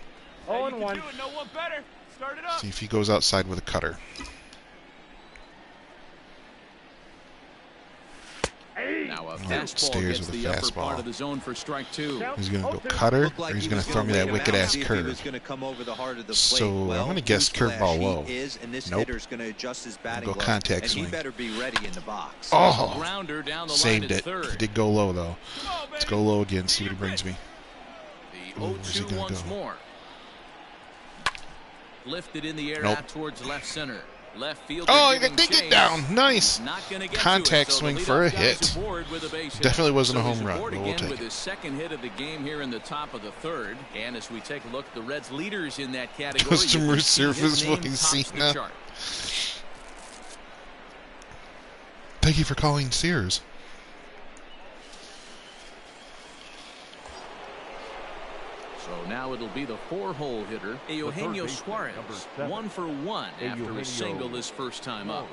0-1. No one better. Start it up. See if he goes outside with a cutter. Now a fastball gets the upper part of the zone for strike 2. He's going to go cutter, or he's going to throw me that wicked-ass curve. So I'm going to guess curveball low. Nope. Go contact swing. Oh! Saved it. He did go low, though. Let's go low again, see what he brings me. Where's he going to go? Lifted in the air out towards left center. Left field. Oh, I did get down. Nice. Contact swing for a hit. Definitely wasn't a home run, but we'll take with his second hit of the game here in the top of the third. And as we take a look at the Reds' leaders in that category, customer service fucking Cena. Thank you for calling Sears. So now it'll be the 4-hole hitter, Eugenio Suarez, 1 for 1 after a single this first time up.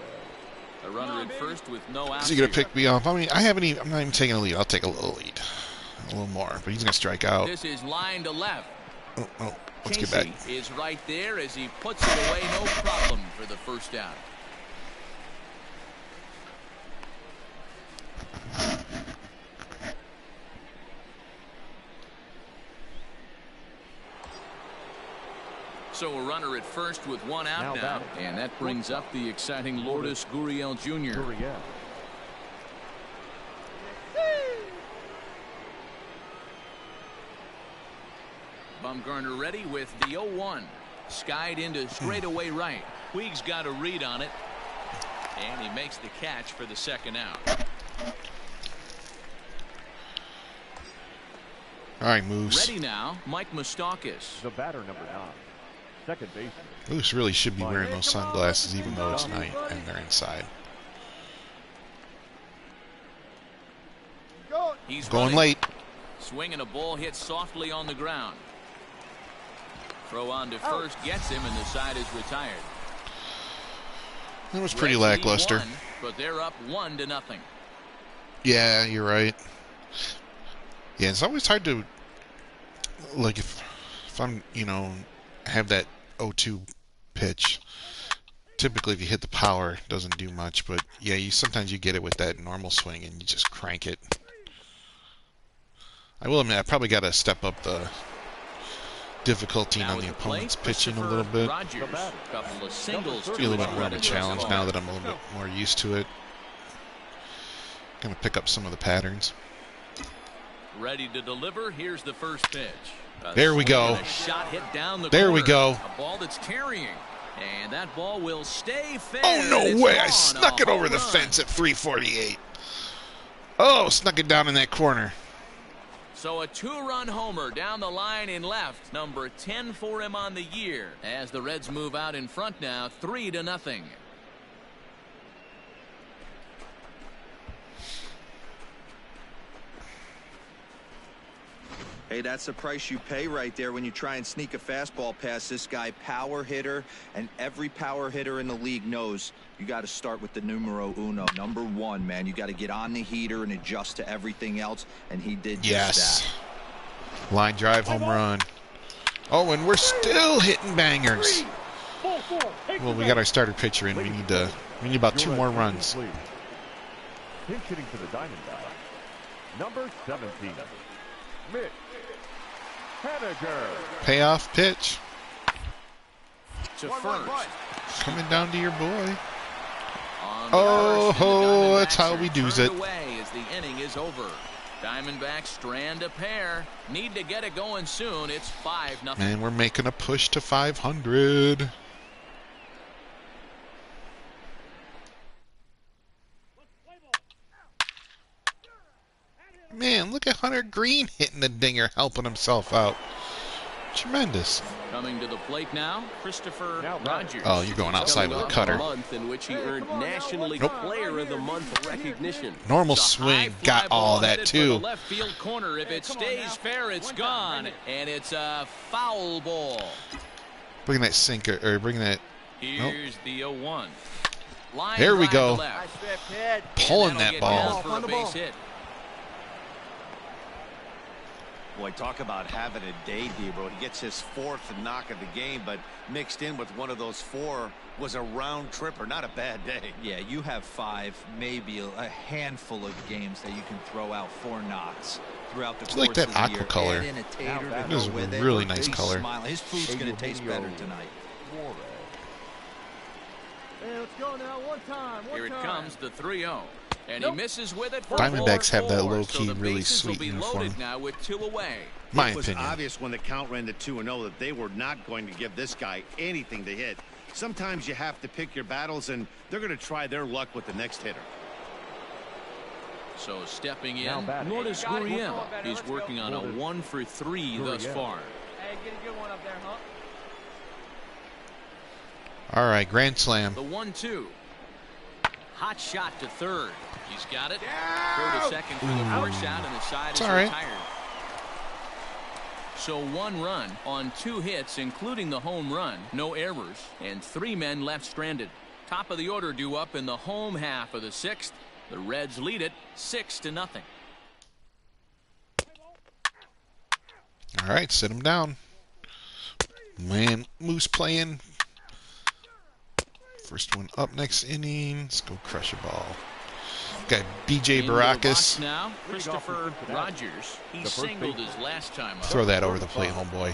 A runner at first with no outs. Is he going to pick me off? I mean, I'm not even taking a lead. I'll take a little lead. A little more, but he's going to strike out. This is line to left. Oh, let's get back. Is right there as he puts it away, no problem for the first out. So a runner at first with 1 out now, and that brings up the exciting Lourdes Gurriel Jr. Bumgarner ready with the 0-1. Skied into straightaway right. Puig's got a read on it, and he makes the catch for the second out. All right, moves. Ready now, Mike Moustakas. The batter, number 9. Second baseman. Moose really should be wearing those sunglasses even though it's night and they're inside. He's going late. Swinging a ball hit softly on the ground. Throw on to first gets him, and the side is retired. It was pretty lackluster. But they're up 1-0. Yeah, you're right. Yeah, it's always hard to, like, if I'm, have that 0-2 pitch. Typically, if you hit the power, it doesn't do much. But yeah, sometimes you get it with that normal swing, and you just crank it. I will admit, I probably got to step up the difficulty on the opponent's pitching a little bit. Couple of singles. Feel a little bit more of a challenge now that I'm a little bit more used to it. Gonna pick up some of the patterns. Ready to deliver. Here's the first pitch. There we go. Shot hit down the there corner. we go. A ball that's carrying. And that ball will stay fair. Oh, no way. I snuck it over the fence at 348. Oh, snuck it down in that corner. So a 2-run homer down the line in left. Number 10 for him on the year. As the Reds move out in front now, 3-0. Hey, that's the price you pay right there when you try and sneak a fastball past this guy. Power hitter, and every power hitter in the league knows you got to start with the numero uno. Number 1, man. You got to get on the heater and adjust to everything else, and he did just that. Line drive, home run. Oh, and we're still hitting bangers. Well, we got our starter pitcher in. We need about 2 more runs. Pinch hitting for the Diamondbacks. Number 17, Mitch Haniger. Payoff pitch. To first. Coming down to your boy. Oh, that's how we do's it. As the inning is over. Diamondbacks strand a pair. Need to get it going soon. It's 5-0. Man, we're making a push to 500. Man, look at Hunter Green hitting the dinger, helping himself out. Tremendous. Coming to the plate now, Christopher Rogers. Oh, you're going outside with a cutter. Month in which he earned National League Player of the Month recognition. Normal swing got all that too. The left field corner. If it stays fair, it's gone, and it's a foul ball. Bring that sinker, or bring that. Here's the 0-1. There we go. Pulling that ball. For a base hit. Boy, talk about having a day, Debro. He gets his 4th knock of the game, but mixed in with one of those 4 was a round tripper. Not a bad day. Yeah, you have 5, maybe a handful of games that you can throw out 4 knocks throughout the course like that of the aqua year. color. It is a really nice color. His food's going to taste better tonight. Hey, let's go now. One time. Here it comes, the 3-0. And he misses with it for Diamondbacks have that 4-4, low-key, so the really bases sweet will be uniform. loaded now with 2 away. My It was opinion. obvious when the count ran to 2-0 that they were not going to give this guy anything to hit. Sometimes you have to pick your battles, and they're going to try their luck with the next hitter. So stepping in, Lourdes Gurriel. He's working on a 1 for 3 thus far. Hey, get a good one up there, huh? All right, grand slam. The 1-2. Hot shot to third. He's got it. Throw to second for the force out, and the side is retired. So 1 run on 2 hits, including the home run. No errors, and 3 men left stranded. Top of the order due up in the home half of the 6th. The Reds lead it 6-0. All right, sit him down. Man, Moose playing. First one up next inning. Let's go crush a ball. Got B.J. Baracus. Now, Christopher Rogers. He singled his last time up. Throw that over the plate, homeboy.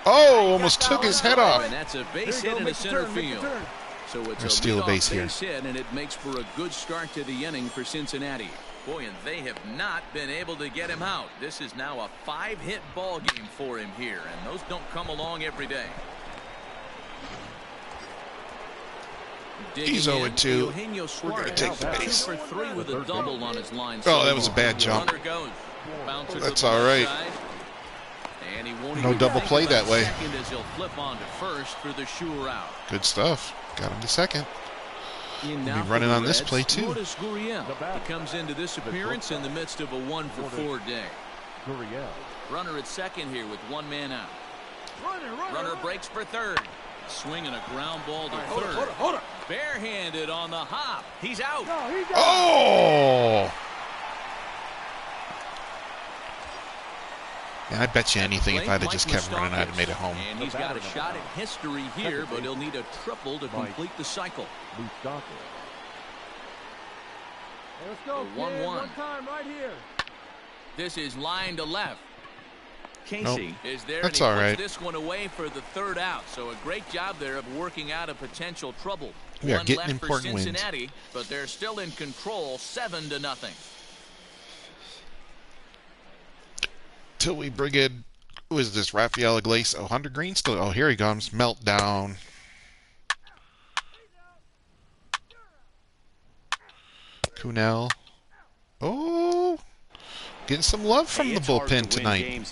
Oh, almost took his head off. And that's a base hit into center field. So it's a steal a base here. Hit, and it makes for a good start to the inning for Cincinnati. Boy, and they have not been able to get him out. This is now a 5-hit ball game for him here, and those don't come along every day. He's 0-2. We're going to take the base. 2 for 3 with a double on his line. Oh, that was a bad jump. That's all right. No double play that way. As he'll flip on to first for the sure out. Good stuff. Got him to second. We'll be running on this play too. Lourdes Gurriel. He comes into this appearance in the midst of a 1 for 4 day. Runner at second here with 1 man out. Runner breaks for third. Swinging a ground ball to third. Hold it. Barehanded on the hop. He's out. Oh! Yeah, I'd bet you anything if I'd have just kept running, I'd have made it home. And he's got a shot at history here, but he'll need a triple to complete the cycle. Hey, let's go, 1-1. One time right here. This is line to left. Casey is there, that's and he all right. puts this one away for the 3rd out. So a great job there of working out a potential trouble. We are 1 getting left important for wins. Cincinnati, but they're still in control, 7-0. Till we bring in, who is this, Rafael Iglesias? Oh, Hunter Green still. Oh, here he comes. Meltdown. Kunel. Oh, getting some love from the bullpen tonight.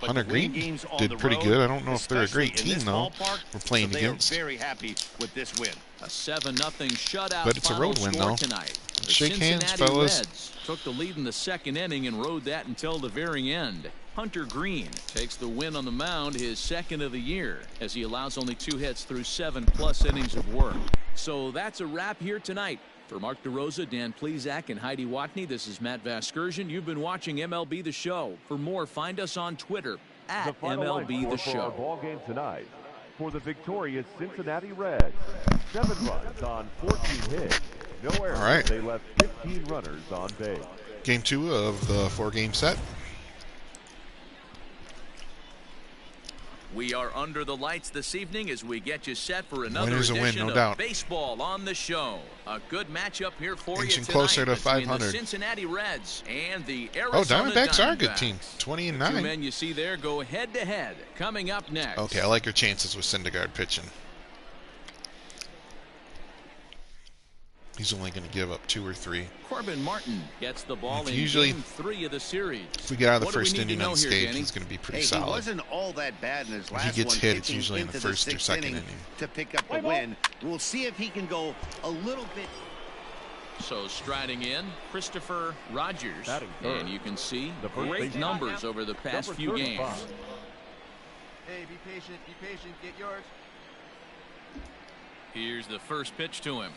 Hunter Green did pretty good. I don't know if they're a great team, though, we're playing against. Very happy with this win. A 7-0 shutout. But it's a road win, though. Tonight. Shake hands, fellas. Reds took the lead in the 2nd inning and rode that until the very end. Hunter Green takes the win on the mound, his 2nd of the year, as he allows only 2 hits through 7+ innings of work. So that's a wrap here tonight. For Mark DeRosa, Dan Plesac, and Heidi Watney, this is Matt Vasgersian. You've been watching MLB The Show. For more, find us on Twitter at MLB The Show. Ball game tonight for the victorious Cincinnati Reds. 7 runs on 14 hits. No errors. All right. They left 15 runners on base. Game 2 of the 4-game set. We are under the lights this evening as we get you set for another Winners a edition win, no of doubt. Baseball on the Show. A good matchup here for you Inching tonight closer to between 500. the Cincinnati Reds and the Oh, Arizona Diamondbacks are a good Diamondbacks. team. 20-9. The 2 men you see there go head-to-head. Coming up next. Okay, I like your chances with Syndergaard pitching. He's only going to give up 2 or 3. Corbin Martin gets the ball in usually, game 3 of the series. If we get out of the first inning unscathed, he's going to be pretty solid. He wasn't all that bad in his last if he gets one, hit, it's usually in the first or second inning to pick up the win. We'll see if he can go a little bit. So striding in, Christopher Rogers, and you can see great numbers over the past few games. Hey, be patient, get yours. Here's the first pitch to him.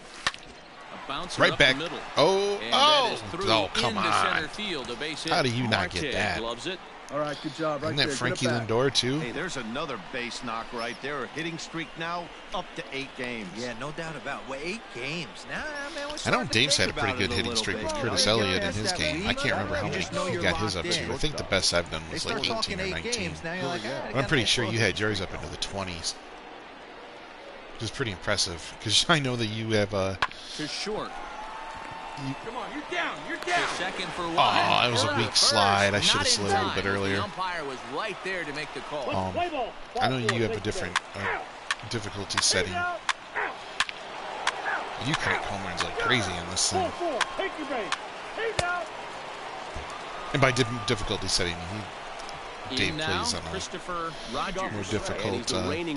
A bouncer right up back. The middle. Oh, come on. Center field, a base hit. How do you not get that? Loves it. All right, good job. Right Isn't that Frankie Lindor, too? Hey, there's another base knock right there. A hitting streak now up to 8 games. Yeah, no doubt about it. Well, 8 games. Nah, man, I know Dave's had a pretty good hitting streak with Curtis Elliott in his game. I can't remember how many he got his up to. I think the best I've done was like 18 or 19. But I'm pretty sure you had yours up into the 20s. Which is pretty impressive, because I know that you have to short. Come on, you're down. You're down. Second for 1. Oh, it was a weak slide. I should have slid a little bit earlier. The umpire was right there to make the call. I know you have a different difficulty setting. You crank home runs like crazy in this thing. And by difficulty setting, Dave plays on a more difficult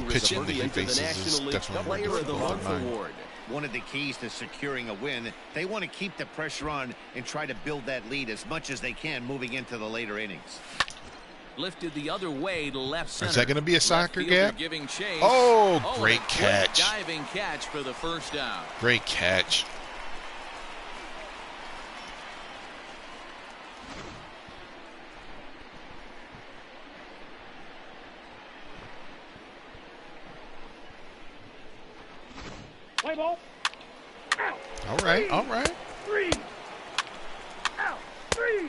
pitching that he faces is definitely more difficult than mine. One of the keys to securing a win, they want to keep the pressure on and try to build that lead as much as they can moving into the later innings. Lifted the other way to left center. Is that going to be a soccer gap? Giving chase. Oh, great catch. Diving catch for the first down. Great catch. Play ball. All right, all right. 3. Out. 3.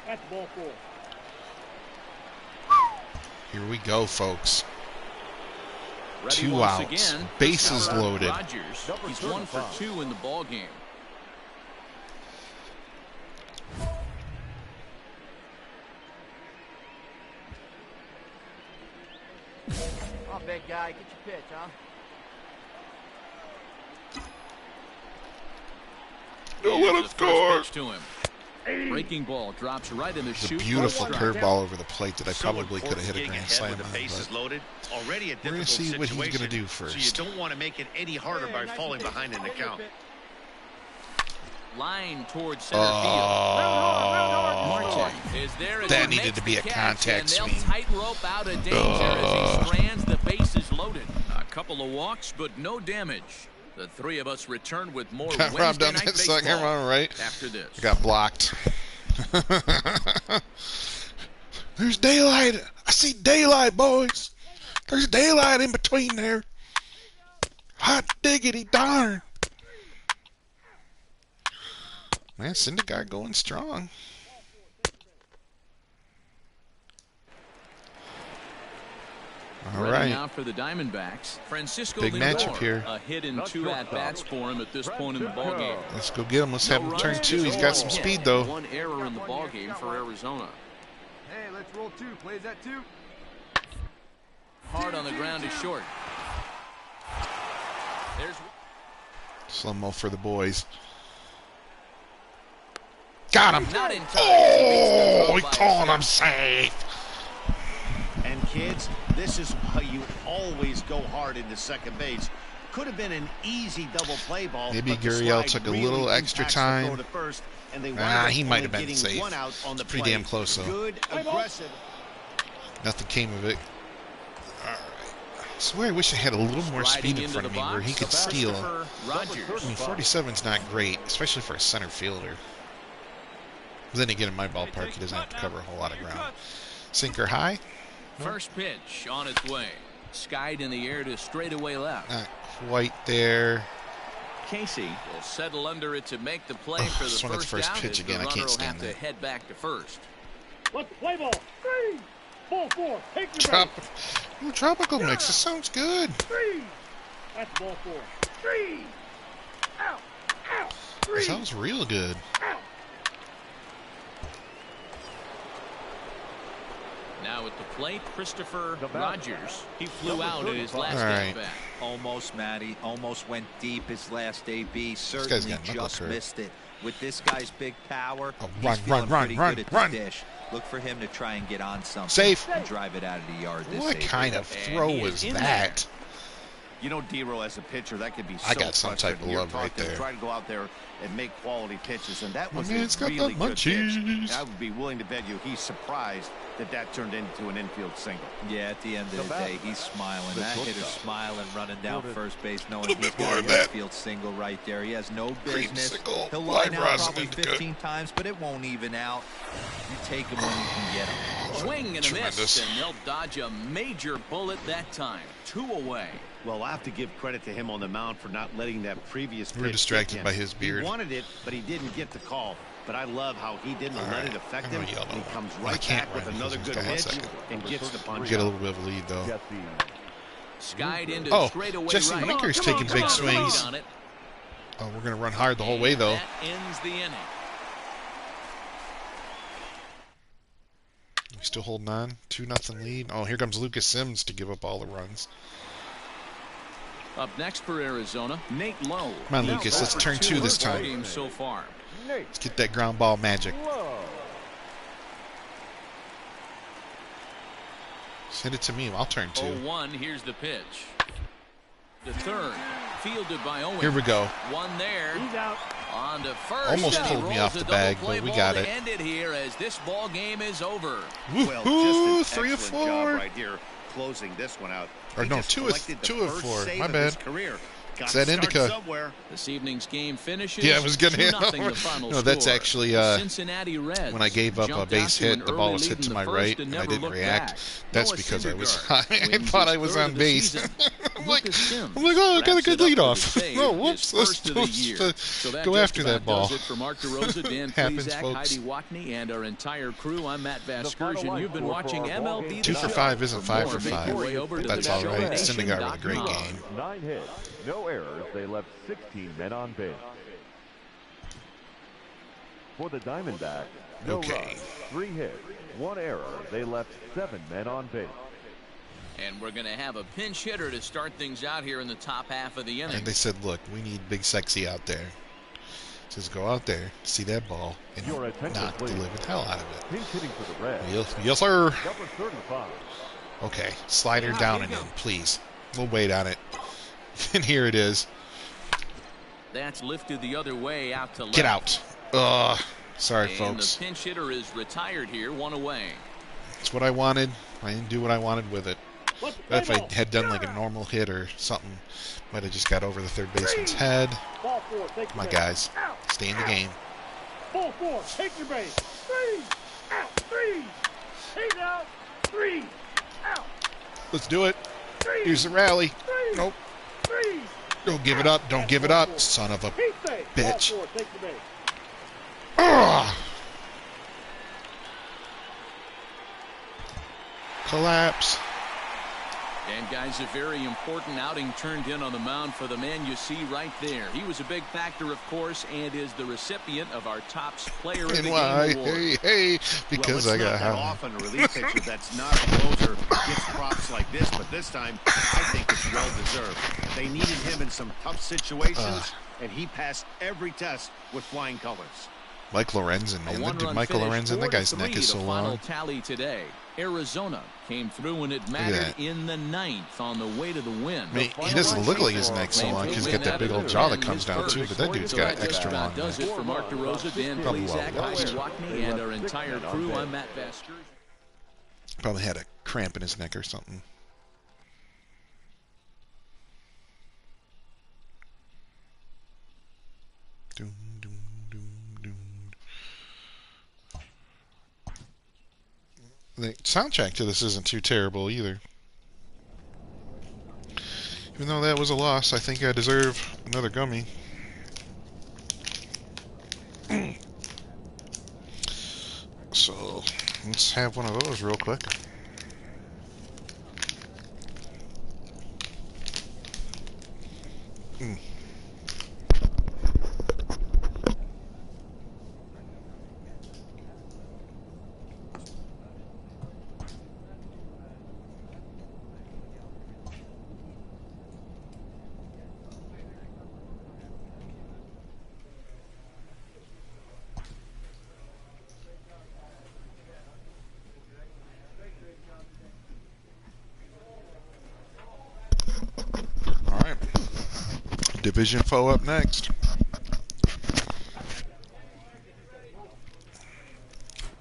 That's ball 4. Here we go, folks. Ready 2 outs. Again, bases loaded. Rogers. He's 1 for 2 in the ball game. Oh, big guy, get your pitch, huh? Don't let him score. To him. Breaking ball drops right in the chute. It's a beautiful curveball over the plate that I probably could have hit a grand slam on. Already a we're going to see what he's going to do first. So you don't want to make it any harder by falling behind in the count. Line towards center field. Marte is there. That needed to be a contact swing. Tightrope out of danger as he strands the bases loaded. A couple of walks, but no damage. The 3 of us return with more Wednesday night baseball right? after this. I got blocked. There's daylight. I see daylight, boys. There's daylight in between there. Hot diggity darn. Man, Syndergaard going strong. All right. Now for the Diamondbacks, Francisco big Lindor, matchup here. A hit in 2 at-bats for him at this point in the ballgame. Let's go get him. Let's have him turn 2. He's got some speed, though. 1 error in the ballgame for Arizona. Hey, let's roll 2. Plays that 2. Hard on the ground is short. There's slow-mo for the boys. Got him. Oh, he called him safe. And kids, this is why you always go hard into second base. Could have been an easy double play ball. Maybe Gurriel took a little extra time. He might have been safe. It's pretty damn close, though. Good, aggressive. Nothing came of it. All right. I swear I wish I had a little more speed in front of me where he could steal. I mean, 47's not great, especially for a center fielder. But then again, in my ballpark, he doesn't have to cover a whole lot of ground. Sinker high. First pitch on its way. Skied in the air to straightaway left. Not quite there. Casey will settle under it to make the play for the first pitch again. I can't stand that. Head back to first. Let's play ball. 3. Ball 4. Take your tropical mix. This sounds good. 3. That's ball 4. 3. Out. Out. 3. That sounds real good. Out. Now at the plate, Christopher Rogers. He flew out in his last at bat. Almost, Matty. Almost went deep his last AB. Certainly just missed it. With this guy's big power, he's feeling pretty good at the dish. Look for him to try and get on something. Safe. And drive it out of the yard. What kind of throw was that? You know, D-Row, as a pitcher, that could be so I got some type of love right there. Try to go out there and make quality pitches, and that was a really good pitch. I would be willing to bet you he's surprised that turned into an infield single. Yeah, at the end of the day, he's smiling. That hitter's smiling, running down first base, knowing he's got an infield single right there. He has no business. He'll line out probably 15 times, but it won't even out. You take him when you can get him. Swing and a miss, and they'll dodge a major bullet that time. 2 away. Well, I have to give credit to him on the mound for not letting that previous pitch. We're distracted by his beard. He wanted it, but he didn't get the call. But I love how he didn't let it affect him. And he comes right back with another good pitch and gets the punch. We get a little bit of a lead, though. Skied into straightaway Jesse right. Winker's taking big swings. Oh, we're going to run hard the whole way, though. That ends the inning. We still holding on. 2-0 lead. Oh, here comes Lucas Sims to give up all the runs. Up next for Arizona, Nate Lowe. Come on, Lucas. Let's turn 2 this time. Games so far. Let's get that ground ball magic. Send it to me. I'll turn 2. 0-1. Here's the pitch. The third, fielded by Owen. Here we go. One there. He's out. On to first. Almost pulled me off the bag, but we got it. Ended here as this ball game is over. Woohoo! 3 of 4. Job right here, closing this one out. Or no, 2 of 4. My bad. Is that indica? This evening's game finishes. Yeah, I was gonna hit. No, that's actually Cincinnati Reds when I gave up a base hit, the ball was hit to my right, and I didn't react. That's because I thought I was on base. I'm like, oh, I got a good lead off. Oh, whoops. Let's go after that ball. Happens, folks. Heidi Wackney and our entire crew. I'm Matt Vasgersian. You've been watching MLB. 2 for 5 isn't 5 for 5. That's all right. Syndergaard with a great game. 9 hits, no errors. They left 16 men on base. For the Diamondbacks, no runs, 3 hits, 1 error. They left 7 men on base. And we're going to have a pinch hitter to start things out here in the top half of the inning. And they said, look, we need Big Sexy out there. Just go out there, see that ball, and knock the living hell out of it. Pinch hitting for the Reds. Yes, sir. Number 35. Okay, slider down and in, please. We'll wait on it. And here it is. That's lifted the other way out to left. Get out. Sorry, folks. The pinch hitter is retired here, 1 away. That's what I wanted. I didn't do what I wanted with it. But if I had done like a normal hit or something, might have just got over the third baseman's head. Come on, guys. Stay in the game. Ball 4, take your base. 3, out, 3. He's out, 3, out. Let's do it. Here's the rally. Nope. Don't give it up. Don't give it up, son of a bitch. Collapse. And guys, a very important outing turned in on the mound for the man you see right there. He was a big factor, of course, and is the recipient of our top player of the game award. Hey, because I got not often a relief pitcher that's not a closer gets props like this, but this time I think it's well deserved. They needed him in some tough situations, and he passed every test with flying colors. Mike Lorenzen, man. Dude, Michael Lorenzen, that guy's neck is so long. Tally today. Arizona came through when it mattered in the 9th on the way to the win. I mean, he doesn't look like his neck's so long. He's got that big old jaw that comes down too, but that dude's got extra long neck. Does it for Mark DeRosa, Dan Plesac, Heidi Wackney, and our entire crew. I'm Matt Vasgersian. Probably had a cramp in his neck or something. Doom, doom, doom, doom. The soundtrack to this isn't too terrible either. Even though that was a loss, I think I deserve another gummy. So, let's have one of those real quick. Division foe up next.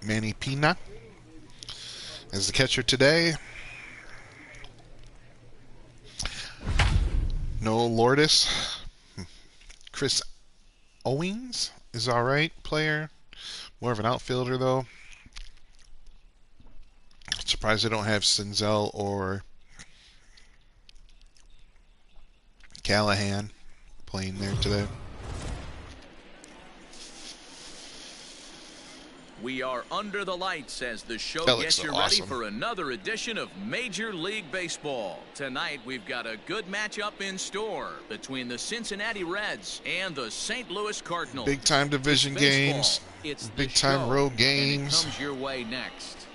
Manny Pina as the catcher today. Noel Lourdes. Chris Owings is all right player. More of an outfielder, though. Surprised they don't have Senzel or Callahan playing there today. We are under the lights as the show gets you ready for another edition of Major League Baseball. Tonight, we've got a good matchup in store between the Cincinnati Reds and the St. Louis Cardinals. Big-time division games, big-time road games. Comes your way next.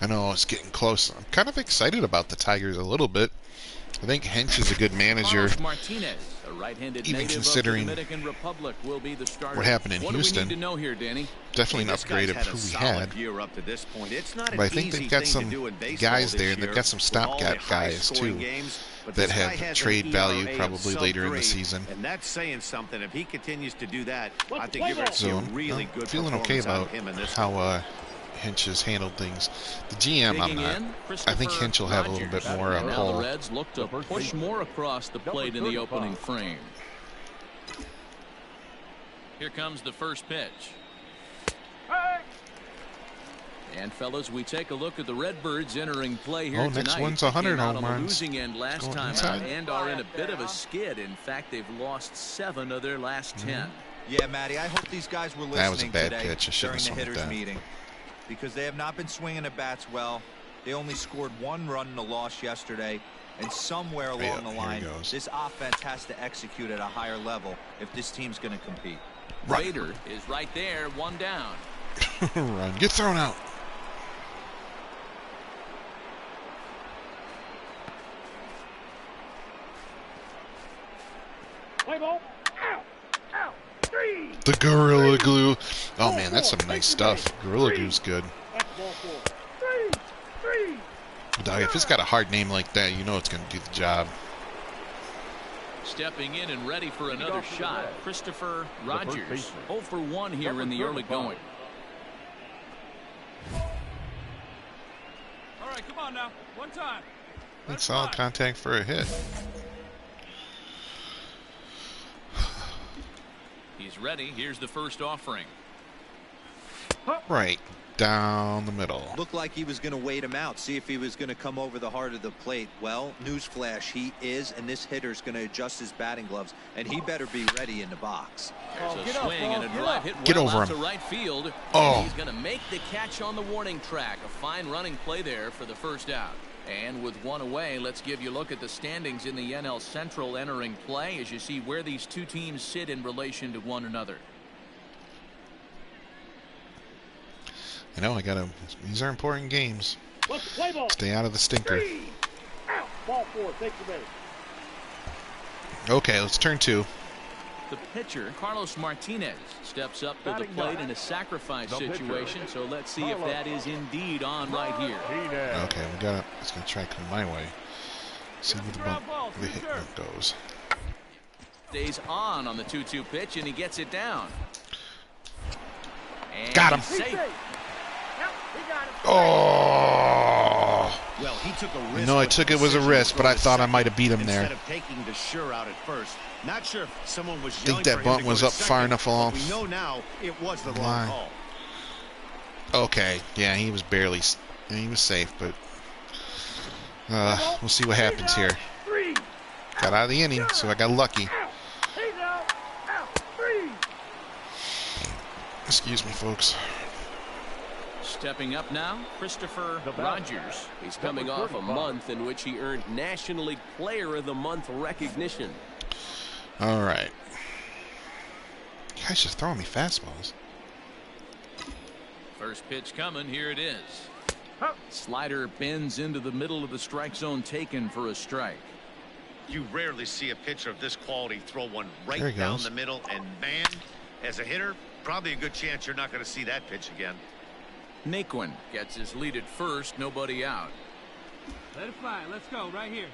I know, it's getting close. I'm kind of excited about the Tigers a little bit. I think Hench is a good manager. Even considering what happened in Houston, definitely an upgrade of who we had. But I think they've got some guys there, and they've got some stopgap guys too that have trade value probably later in the season. And that's saying something. If he continues to do that, I think you're going to see a really good feeling okay about how Hench has handled things. The GM, I'm not. I think Hench will have a little bit more pull. The Reds look to push more across the plate in the opening frame. Here comes the first pitch. And fellas, we take a look at the Redbirds entering play here tonight. Next one's 100 home runs. On the losing end last time out and are in a bit of a skid. In fact, they've lost 7 of their last 10. Yeah, Matty, I hope these guys were listening that was a bad today pitch. I shouldn't during the have hitters meeting, because they have not been swinging the bats well. They only scored 1 run in the loss yesterday, and somewhere along the line, this offense has to execute at a higher level if this team's going to compete. Vader is right there, 1 down. Run, get thrown out. Play ball. Out. Out. 3. The Gorilla Glue. Oh man, that's some nice stuff. Gorilla Glue's good. Dog, if it's got a hard name like that, you know it's going to do the job. Stepping in and ready for another shot, Christopher Rogers. 0 for 1 here in the early going. All right, come on now. One time. That's solid contact for a hit. He's ready. Here's the first offering. Right down the middle. Looked like he was going to wait him out, see if he was going to come over the heart of the plate. Well, newsflash, he is, and this hitter's going to adjust his batting gloves, and he better be ready in the box. There's a swing and a drive hit well out to right field. Oh. And he's going to make the catch on the warning track. A fine running play there for the first out. And with 1 away, let's give you a look at the standings in the NL Central entering play as you see where these two teams sit in relation to one another. You know, these are important games. Stay out of the stinker. Out. Ball 4. Take the base. Okay, let's turn 2. The pitcher, Carlos Martinez, steps up to the plate in a sacrifice situation. So let's see if that is indeed on right here. Okay, it's going to try to come my way. See where the hit goes. Stays on the 2-2 pitch, and he gets it down. And got him. Safe. Oh! Well, he took a risk. No, I took it was a risk, but I thought I might have beat him there. Instead of taking the sure out at first. Not sure if someone was yelling for him to go to second. I think that bunt was up far enough off. We know now it was the wrong call. Okay, yeah, he was safe, but we'll see what happens here. Got out of the inning, so I got lucky. Excuse me, folks. Stepping up now, Christopher Rogers. He's coming off a month in which he earned National League Player of the Month recognition. All right. You guys just throwing me fastballs. First pitch coming. Here it is. Slider bends into the middle of the strike zone, taken for a strike. You rarely see a pitcher of this quality throw one right down the middle, and man, as a hitter, probably a good chance you're not going to see that pitch again. Naquin gets his lead at first, nobody out. Let it fly. Let's go right here.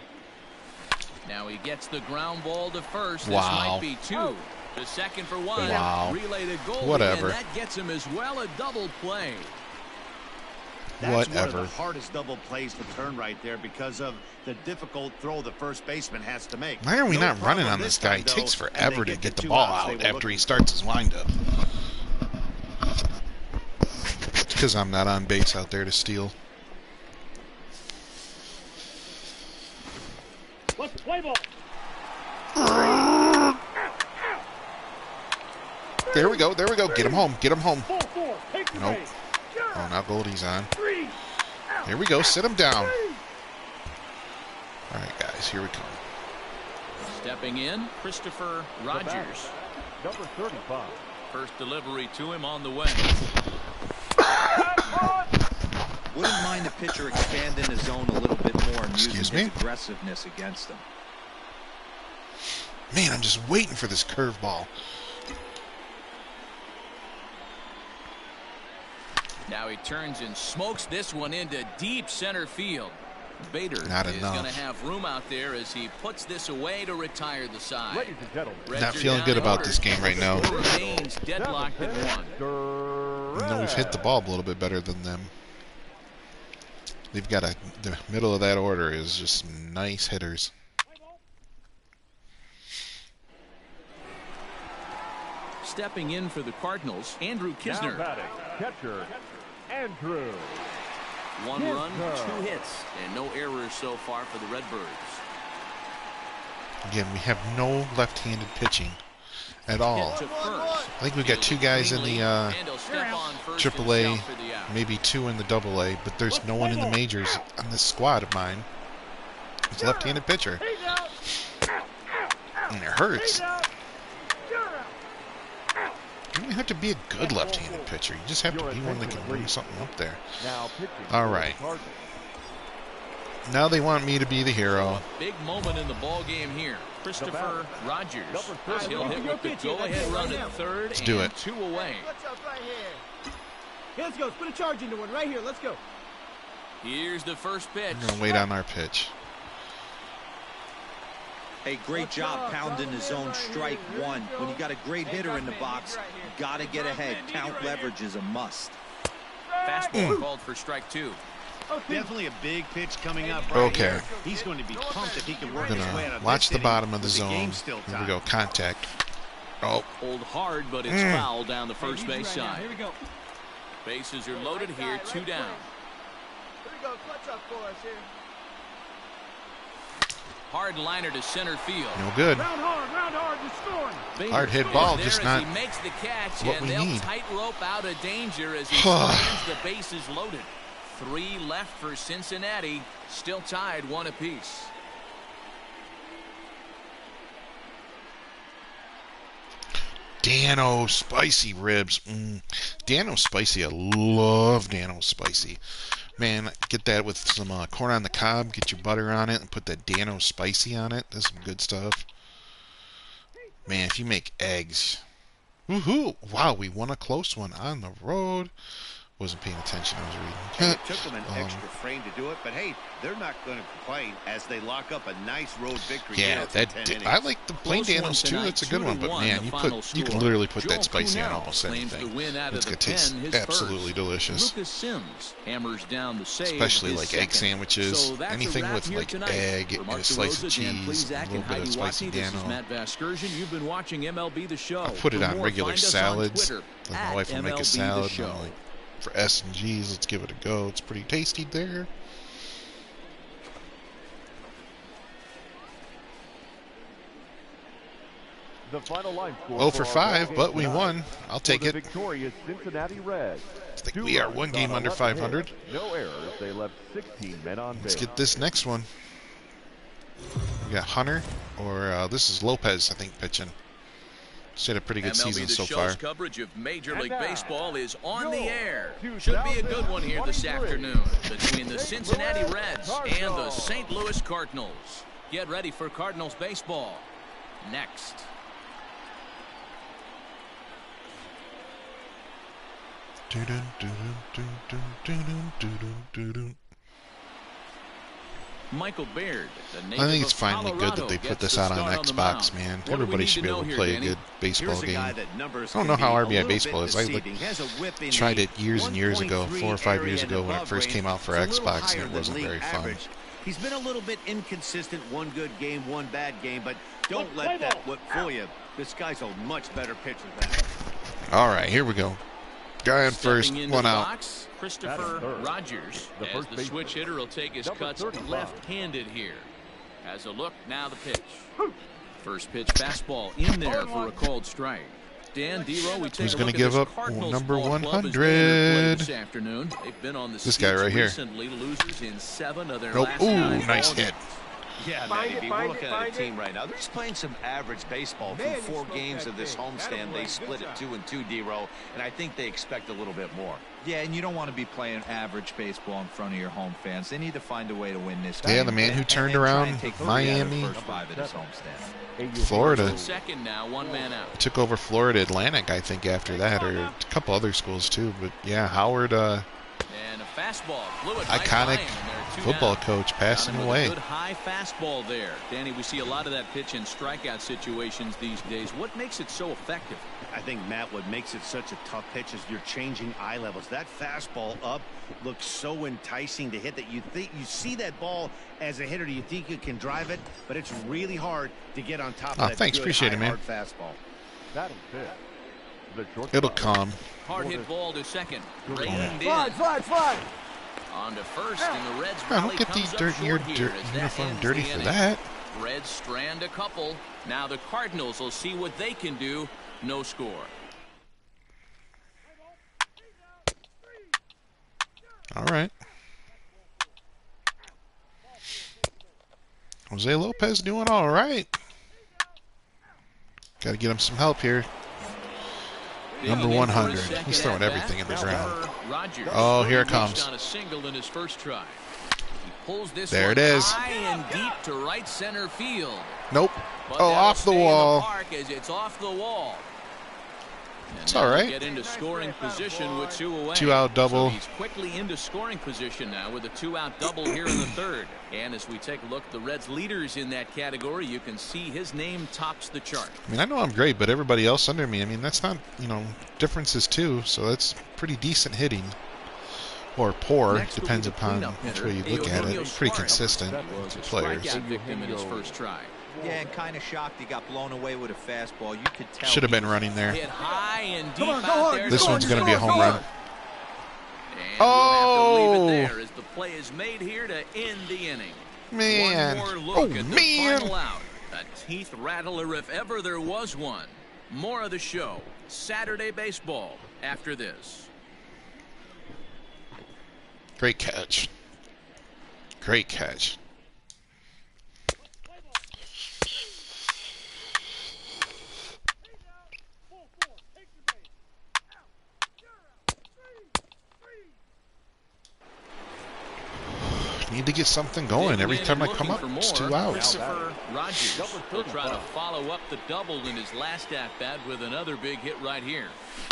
Now he gets the ground ball to first. Wow. This might be two. The second for one. Wow. Relay to goal. Whatever. And that gets him as well a double play. That's Whatever. one of the hardest double plays to turn right there because of the difficult throw the first baseman has to make. Why are we not running on this guy? It takes forever to get the ball out after he starts his windup. It's because I'm not on base out there to steal. Let's play ball. There we go. There we go. Get him home. Get him home. Ball four. Take the Nope. base. Oh, now Goldie's on. Three. Here we go. Sit him down. All right, guys. Here we come. Stepping in, Christopher Rogers. Number 35. First delivery to him on the way. Wouldn't mind the pitcher expanding the zone a little bit more and using his aggressiveness against him. Man, I'm just waiting for this curveball. Now he turns and smokes this one into deep center field. Bader is enough. going to have room out there as he puts this away to retire the side. Ladies and gentlemen, Not feeling good about this game right now. Remains deadlocked at one. No, we've hit the ball a little bit better than them. They've got the middle of that order is just nice hitters. Stepping in for the Cardinals, Andrew Kisner. now batting, catcher, Andrew. One run, 2 hits, and no errors so far for the Redbirds. Again, we have no left-handed pitching at all. I think we've got 2 guys in the AAA, maybe 2 in the AA, but there's no one in the majors on this squad of mine. It's a left-handed pitcher. And it hurts. You don't have to be a good left-handed pitcher. You just have to be one that can bring something up there. All right. Now they want me to be the hero. Big moment in the ball game here. Christopher Rogers. He'll hit with the go-ahead run at third. Let's do it. 2 away. Hey, let's go. Let's put a charge into one right here. Let's go. Here's the first pitch. We're going to wait on our pitch. Hey, great job pounding the zone strike one. When you got a great hitter in the box, you got to get ahead. Count leverage is a must. Fastball called for strike 2. Definitely a big pitch coming up right here. He's going to be pumped if he can work his way out of watch this the bottom of the inning. zone. Here we go. Contact. Oh. Hold hard, but it's foul down the first base side. Here we go. Bases are loaded here, 2 down. Here we go. Clutch up for us here. Hard liner to center field. No good. Round hard, you're scoring. Hard hit ball, just not he makes the catch, what and we they'll need. tightrope out of danger as he stands the bases loaded. 3 left for Cincinnati, still tied 1 apiece. Dano spicy ribs. Dano spicy. I love Dano spicy. Man, get that with some corn on the cob. Get your butter on it and put that Dano spicy on it. That's some good stuff. Man, if you make eggs. Woohoo! Wow, we won a close one on the road. Wasn't paying attention. I was reading. It took them an extra frame to do it, but hey, they're not going to complain as they lock up a nice road victory. Yeah, I like the plain Danos too. That's a good one, but man, you can literally put that spicy on almost anything. It's gonna taste absolutely delicious. Lucas Sims hammers down the save, especially like egg sandwiches, anything with like egg and a slice of cheese, and a little bit of spicy Dano. Matt Vasgersian, you've been watching MLB The Show. I put it on regular salads. Like my wife will make a salad. And I'm like, for S and G's, let's give it a go. It's pretty tasty there. The final line score 0 for 5, but we won. I'll take it. Victorious Cincinnati Reds. I think we are 1 game under 500. No errors. They left 16 men on base. Let's get this next one. We got Hunter, or this is Lopez, I think, pitching. She's had a pretty good season so far. Coverage of Major League Baseball is on the air. Should be a good one here this afternoon between the Cincinnati Reds and the St. Louis Cardinals. Get ready for Cardinals baseball next. Michael Baird, I think it's finally good that they put this out on Xbox, man. Everybody should be able to play a good baseball game. I don't know how RBI Baseball is. I tried it years and years ago, 4 or 5 years ago when it first came out for Xbox, and it wasn't very fun. He's been a little bit inconsistent. One good game, one bad game, but don't let that whip fool you. This guy's a much better pitcher than that. All right, here we go. Guy on first, one out. Christopher Rogers, as the switch hitter, will take his cuts left-handed here. Has a look, now the pitch. First pitch fastball in there for a called strike. Dan Dero, we take who's going to give up number 100 this afternoon. They've been on the this guy right here. Recently, losers in 7 of their nope. last Ooh, 9 nice hit. Yeah, man, we're looking at a team right now. They're just playing some average baseball. From 4 games of this homestand, they split it 2-2, Dero, and I think they expect a little bit more. Yeah, and you don't want to be playing average baseball in front of your home fans. They need to find a way to win this game. Yeah, the man who turned around Miami, Florida, second now, 1 man out. Took over Florida Atlantic, I think, after that, or a couple other schools too. But yeah, Howard, and a fastball, blew it iconic football coach, passing away. Good high fastball there. Danny, we see a lot of that pitch in strikeout situations these days. What makes it so effective? I think, Matt, what makes it such a tough pitch is you're changing eye levels. That fastball up looks so enticing to hit that you think you see that ball as a hitter. You think you can drive it, but it's really hard to get on top of that. Thanks, good, appreciate it, man. Hard fastball. It'll come. Hard hit ball to second. Slide. On to first, and the Reds don't get these uniform dirty for that. Reds strand a couple. Now the Cardinals will see what they can do. No score. All right. Jose Lopez doing all right. Got to get him some help here. Number 100. He's throwing everything in the ground. Oh, here it comes. There it is. High and deep to right center field. Nope. Oh, off the wall. It's off the wall. It's all right. Get into scoring position with 2 away. 2-out double. So he's quickly into scoring position now with a 2-out double here in the third. And as we take a look at the Reds leaders in that category, you can see his name tops the chart. I mean, I know I'm great, but everybody else under me, I mean, that's not, differences too. So that's pretty decent hitting. Or poor, depends upon which way you look at it. Pretty consistent players. Victim in his first try. Yeah, and kind of shocked he got blown away with a fastball. You could tell. Should have been running there. Hit high and deep out there. This one's going to be a home run. And we'll have to leave it there as the play is made here to end the inning. Man. One more look at the final out. A teeth rattler if ever there was one. More of the show. Saturday baseball after this. Great catch. Great catch. Need to get something going. Every time I come up, it's 2 outs. Rogers will try to follow up the double in his last at-bat with another big hit right here.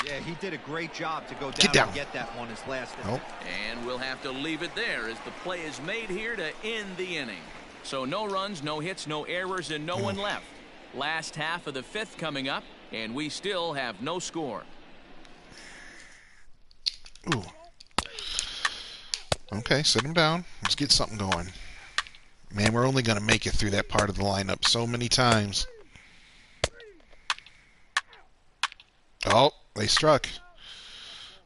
Yeah, he did a great job to go down and get that one his last nope. And we'll have to leave it there as the play is made here to end the inning. So no runs, no hits, no errors, and no one left. Last half of the 5th coming up, and we still have no score. Ooh. Okay, sit him down. Let's get something going. Man, we're only going to make it through that part of the lineup so many times. Oh, they struck.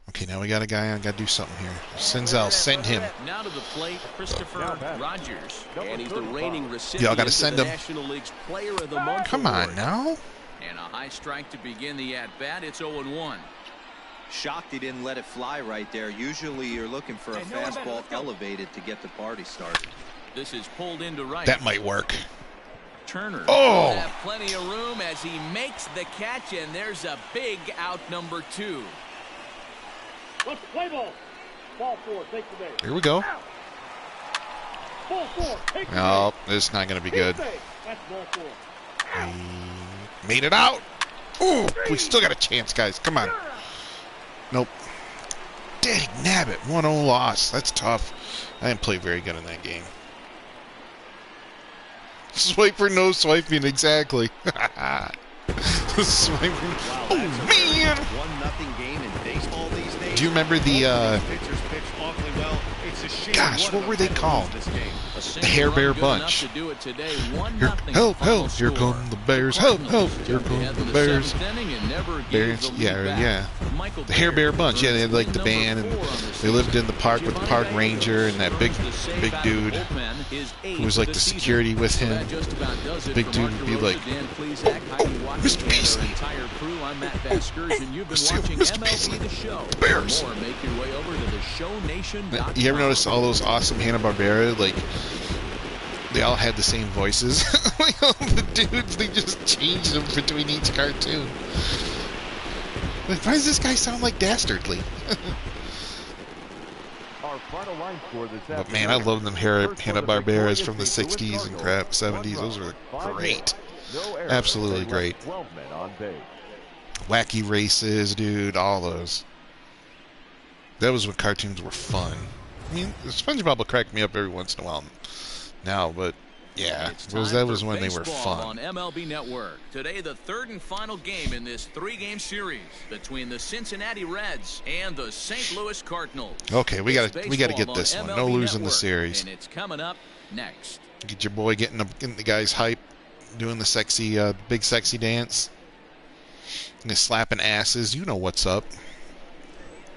Okay, now we got a guy on. Got to do something here. Senzel, send him. Now to the plate, Christopher Rogers, and he's the reigning recipient Y'all got to send him. National League's Player of the Month. Come on now. And a high strike to begin the at-bat. It's 0-1. Shocked he didn't let it fly right there. Usually you're looking for a fastball elevated to get the party started. This is pulled into right. That might work. Turner will have plenty of room as he makes the catch, and there's a big out number 2. Let's play ball. Ball 4, take the base. Here we go. Ball 4, take the base. No, this is not going to be good. That's ball 4. We made it out. Ooh, we still got a chance, guys. Come on. Nope. Dang nabbit, 1-0 loss. That's tough. I didn't play very good in that game. Swiper, no swiping, exactly. Swiper. Wow, Oh, man! 1-0 game in baseball these days. Do you remember the, pitchers pitch awfully well. It's a shame gosh, what were they called? This game. The Hair Bear Bunch. Help, help, here come the Bears. Help, help, here come the Bears. Bears, yeah. The Hair Bear Bunch. Yeah, they had like the band, and they lived in the park with the park ranger and that big dude who was like the security with him. The big dude would be like, oh, Mr. Beasley. Let's see Mr. Beasley. The Bears. You ever notice all those awesome Hanna-Barbera, like, they all had the same voices? Like, all the dudes, they just changed them between each cartoon. Like, why does this guy sound like Dastardly? But man, I love them Hanna-Barberas from the 60s and crap, 70s. Those were great. Absolutely great. Wacky Races, dude, all those. That was when cartoons were fun. I mean, SpongeBob will crack me up every once in a while now, but yeah, that was when they were fun. On MLB Network. Today, the third and final game in this 3-game series between the Cincinnati Reds and the St. Louis Cardinals. Okay, we gotta get this one. No losing the series. And it's coming up next. Get your boy getting the guys hype, doing the sexy, big sexy dance, and they're slapping asses. You know what's up.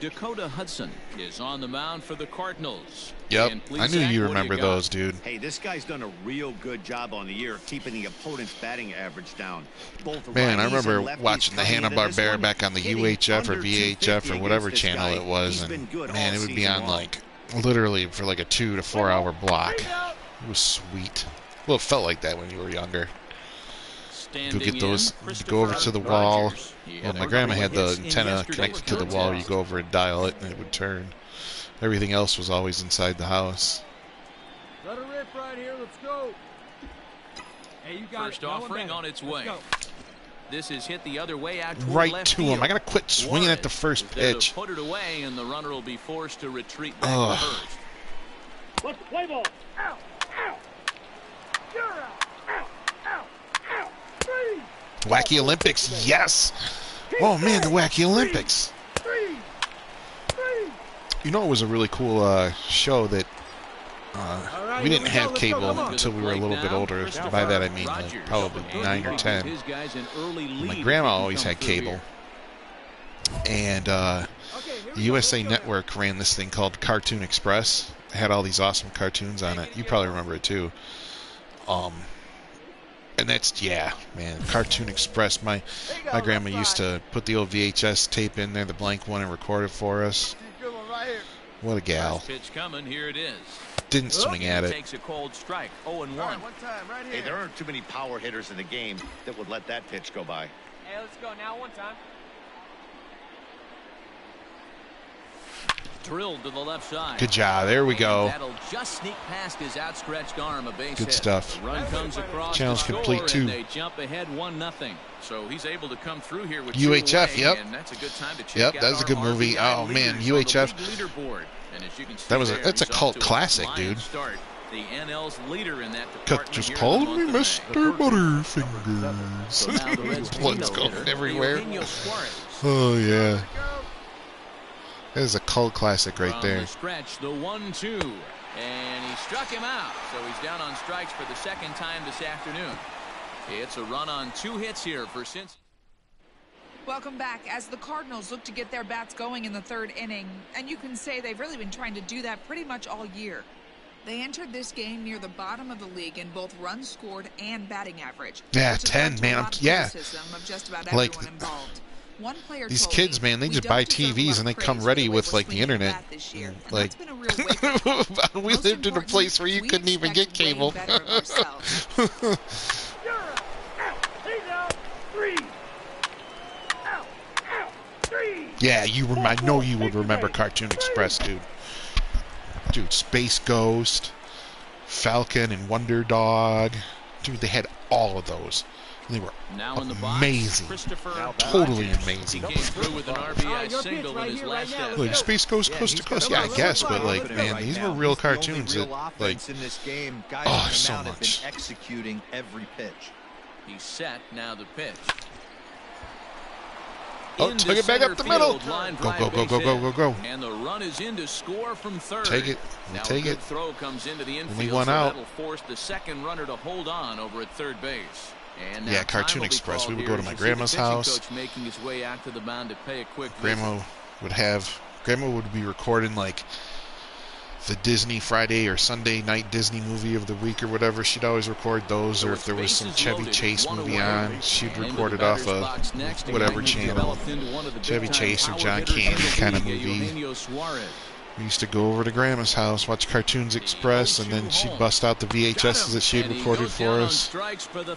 Dakota Hudson is on the mound for the Cardinals. Yep, I knew you remember those, dude. Hey, this guy's done a real good job on the year keeping the opponent's batting average down. Man, I remember watching the Hanna-Barbera back on the UHF or VHF or whatever channel it was, and man, it would be on like literally for like a 2 to 4 hour block. It was sweet. Well, it felt like that when you were younger. Go get those, go over to the wall. Well, my grandma had the antenna connected to the wall. You go over and dial it, and it would turn. Everything else was always inside the house. Let her rip right here. Let's go. Hey, you got First offering on its way. This is hit the other way out right to him. I gotta quit swinging at the first pitch. Put it away, and the runner will be forced to retreat back to first. Let's play ball. Out, out. You're out. Wacky Olympics, yes! Oh man, the Wacky Olympics. You know, it was a really cool show that we didn't have cable until we were a little bit older. By that I mean like probably 9 or 10. My grandma always had cable. And the USA Network ran this thing called Cartoon Express. It had all these awesome cartoons on it. You probably remember it too. And that's, yeah, man, Cartoon Express. My grandma used to put the old VHS tape in there, the blank one, and record it for us. What a gal. Pitch coming, here it is. Didn't swing at it. Takes a cold strike, 0-1. Hey, there aren't too many power hitters in the game that would let that pitch go by. Hey, let's go now, one time. Drilled to the left side. Good job. There we go. That'll just sneak past his outstretched arm, a base Good hit. stuff. The run comes across. Challenge complete too. They jump ahead 1-0. So he's able to come through here with UHF. Yep. And that's a good time to check yep. That was a good movie. Oh man, UHF. That's a cult classic, dude. The NL's leader in that department. Just call me Mr. Butterfingers. Blood's going everywhere. Oh yeah. That is a cult classic right there. The stretch, the 1-2, and he struck him out. So he's down on strikes for the second time this afternoon. It's a run on 2 hits here for Cincinnati. Welcome back as the Cardinals look to get their bats going in the 3rd inning, and you can say they've really been trying to do that pretty much all year. They entered this game near the bottom of the league in both runs scored and batting average. Yeah, 10, man. Yeah. Like, these kids, man, they just buy TVs and they come ready with, like, the internet. Like, we lived in a place where you couldn't even get cable. Yeah, I know you would remember Cartoon Express, dude. Dude, Space Ghost, Falcon and Wonder Dog. Dude, they had all of those. They were now in the box, amazing. Totally amazing. He came through with an RBI single in his last at like Space Ghost Coast to Coast, yeah, I guess, but like, man, these were real cartoons that, like, in this game, guys oh, in the so mound have much. been executing every pitch. He's set, now the pitch. Oh, took it back up the middle. Go. And the run is in to score from third. Take it. Now Take it. Throw comes into the infield, Only one so out. that'll force the second runner to hold on over at third base. And Yeah, Cartoon Express. We would go to my grandma's house. Making his way out to the mound to pay a quick Grandma would be recording like the Disney Friday or Sunday night Disney movie of the week or whatever. She'd always record those, or if there was some Chevy Chase movie on, she'd record it off of whatever channel. Chevy Chase or John Candy kind of movie. We used to go over to Grandma's house, watch Cartoons Express, and then she'd bust out the VHSs that she had recorded for us.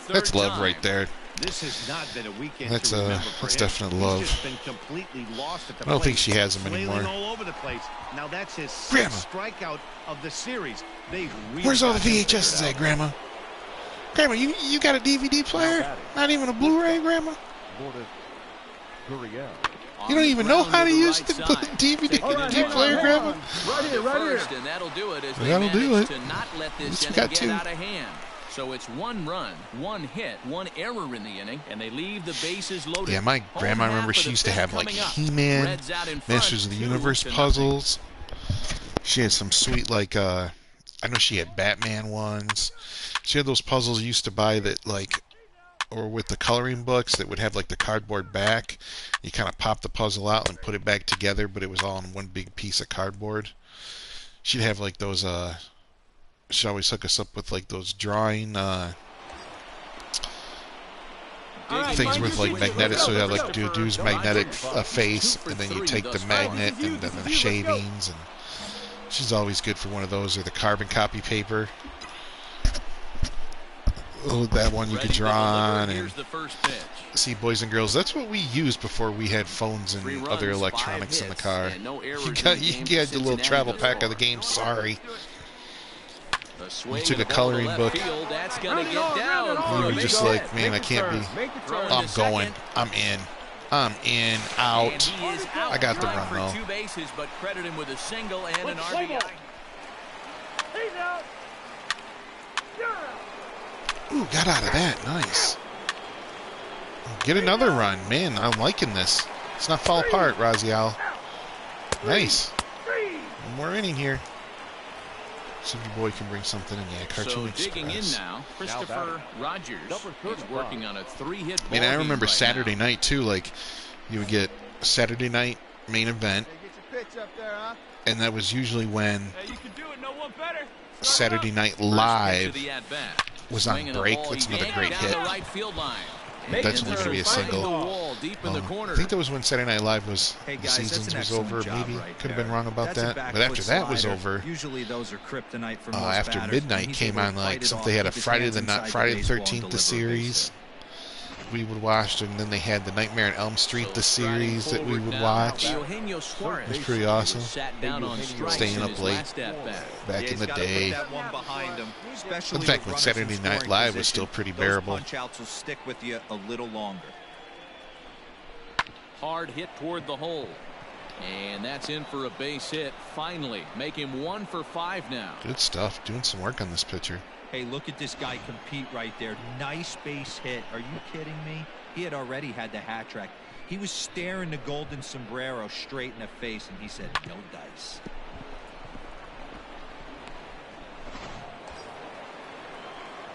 That's love right there. This has not been a weekend That's to remember for that's him. definite love. He's just been completely lost at the I don't think plate, she has them flailing anymore. all over the place. Now that's his Grandma. sixth strikeout of the series. They really Where's all the got him VHSs figured at, out. Grandma? Grandma, you got a DVD player? Not even a Blu-ray, Grandma? You don't even know how to use the DVD player, Grandma? Right here. And that'll do it as they That'll do manage it. to not let this We inning got get two. out of hand. So it's one run, one hit, one error in the inning, and they leave the bases loaded. Yeah, my grandma, I remember she used to have like He-Man, Masters of the Universe puzzles. She had some sweet, like, I know she had Batman ones. She had those puzzles you used to buy that, like, or with the coloring books that would have like the cardboard back. You kind of pop the puzzle out and put it back together, but it was all in one big piece of cardboard. She'd have like those, she'd always hook us up with like those drawing, things with like magnetic, so you have like dude's magnetic face, and then you take the magnet and then the shavings, and she's always good for one of those, or the carbon copy paper. Oh, that one you could draw on and see, boys and girls, that's what we used before we had phones and other electronics in the car. You got the little travel pack of the game, sorry. You took a coloring book. You were just like, man, I can't be. I'm going. I'm in. Out. I got the run, though. Two bases, but credit him with a single and an RBI. He's out. You're out. Ooh, got out of that. Nice. Get another run. Man, I'm liking this. Let's not fall apart, Raziel. Nice. One more inning here. See if your boy can bring something in. Yeah, Cartoon Express. Digging in now, Christopher Rogers is working on a 3-hit ball. I mean, I remember right Saturday now. night, too. Like, you would get Saturday night main event. And that was usually when Saturday Night Live was on break. That's another great hit. That's only going to be a single. I think that was when Saturday Night Live was, the seasons was over. Maybe could have been wrong about that. But after that was over, usually those are kryptonite for most after batters. midnight came on, like something they had a Friday the 13th the series. We would watch, and then they had the Nightmare on Elm Street the series that we would watch. It was pretty awesome. Staying up late back in the day. In fact, when Saturday Night Live was still pretty bearable. Punch-outs will stick with you a little longer. Hard hit toward the hole. And that's in for a base hit. Finally, make him 1 for 5 now. Good stuff. Doing some work on this pitcher. Hey, look at this guy compete right there. Nice base hit. Are you kidding me? He had already had the hat trick. He was staring the golden sombrero straight in the face, and he said, no dice.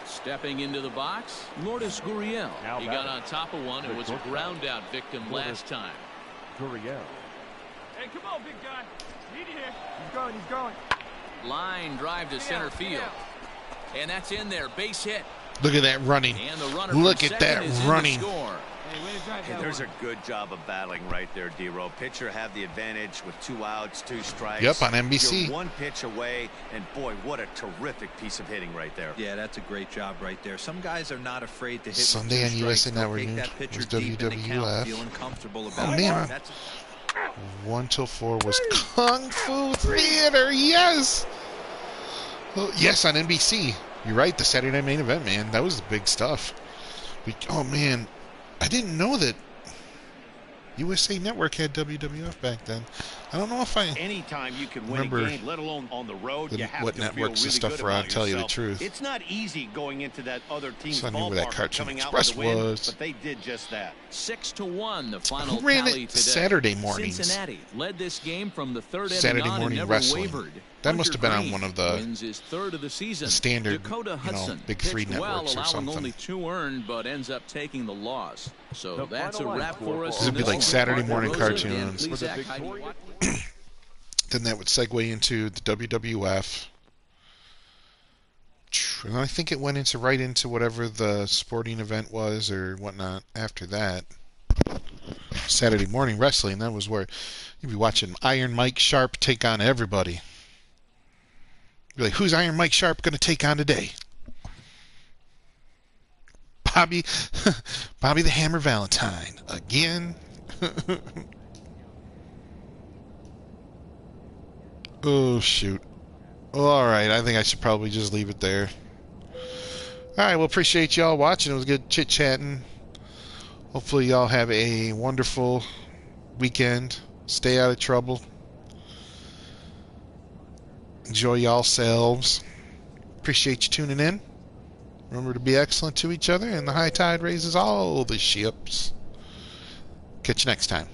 Stepping into the box, Lourdes Gurriel. He got on top of one and was a ground out victim last time. Hey, come on, big guy. Need you here. He's going. Line drive to center field. And that's in there. Base hit. Look at that running. Look at that running. Hey, there's a good job of battling right there, D-Row. Pitcher have the advantage with 2 outs, 2 strikes. Yep, on NBC. You're 1 pitch away, and boy, what a terrific piece of hitting right there. Yeah, that's a great job right there. Some guys are not afraid to hit Sunday on USA Network News was WWF. Oh, man. 1 till 4 was Kung Fu Theater. Yes. Well, yes, on NBC. You're right. The Saturday Night Main Event, man. That was the big stuff. Oh man, I didn't know that USA Network had WWF back then. I don't know if I anytime you can win a game, let alone on the road, you have what to networks feel and stuff were on. Tell you the truth, it's not easy going into that other team's so I knew where that Cartoon Express was. But they did just that. 6-1, the final Who ran tally it today. Saturday mornings? Cincinnati led this game from the third Saturday inning on morning and never wrestling. wavered. That must have been on one of the wins his third of the season. Standard, Dakota Hudson big three pitched well, networks or allowing something. only 2 earned, but ends up taking the loss. So that's a wrap for us. This would be like Saturday morning cartoons. Then that would segue into the WWF. And I think it went right into whatever the sporting event was or whatnot after that. Saturday morning wrestling, that was where you'd be watching Iron Mike Sharp take on everybody. You're like, who's Iron Mike Sharp going to take on today? Bobby the Hammer Valentine. Again? Oh, shoot. All right, I think I should probably just leave it there. All right, well, appreciate y'all watching. It was good chit-chatting. Hopefully y'all have a wonderful weekend. Stay out of trouble. Enjoy y'all selves. Appreciate you tuning in. Remember to be excellent to each other, and the high tide raises all the ships. Catch you next time.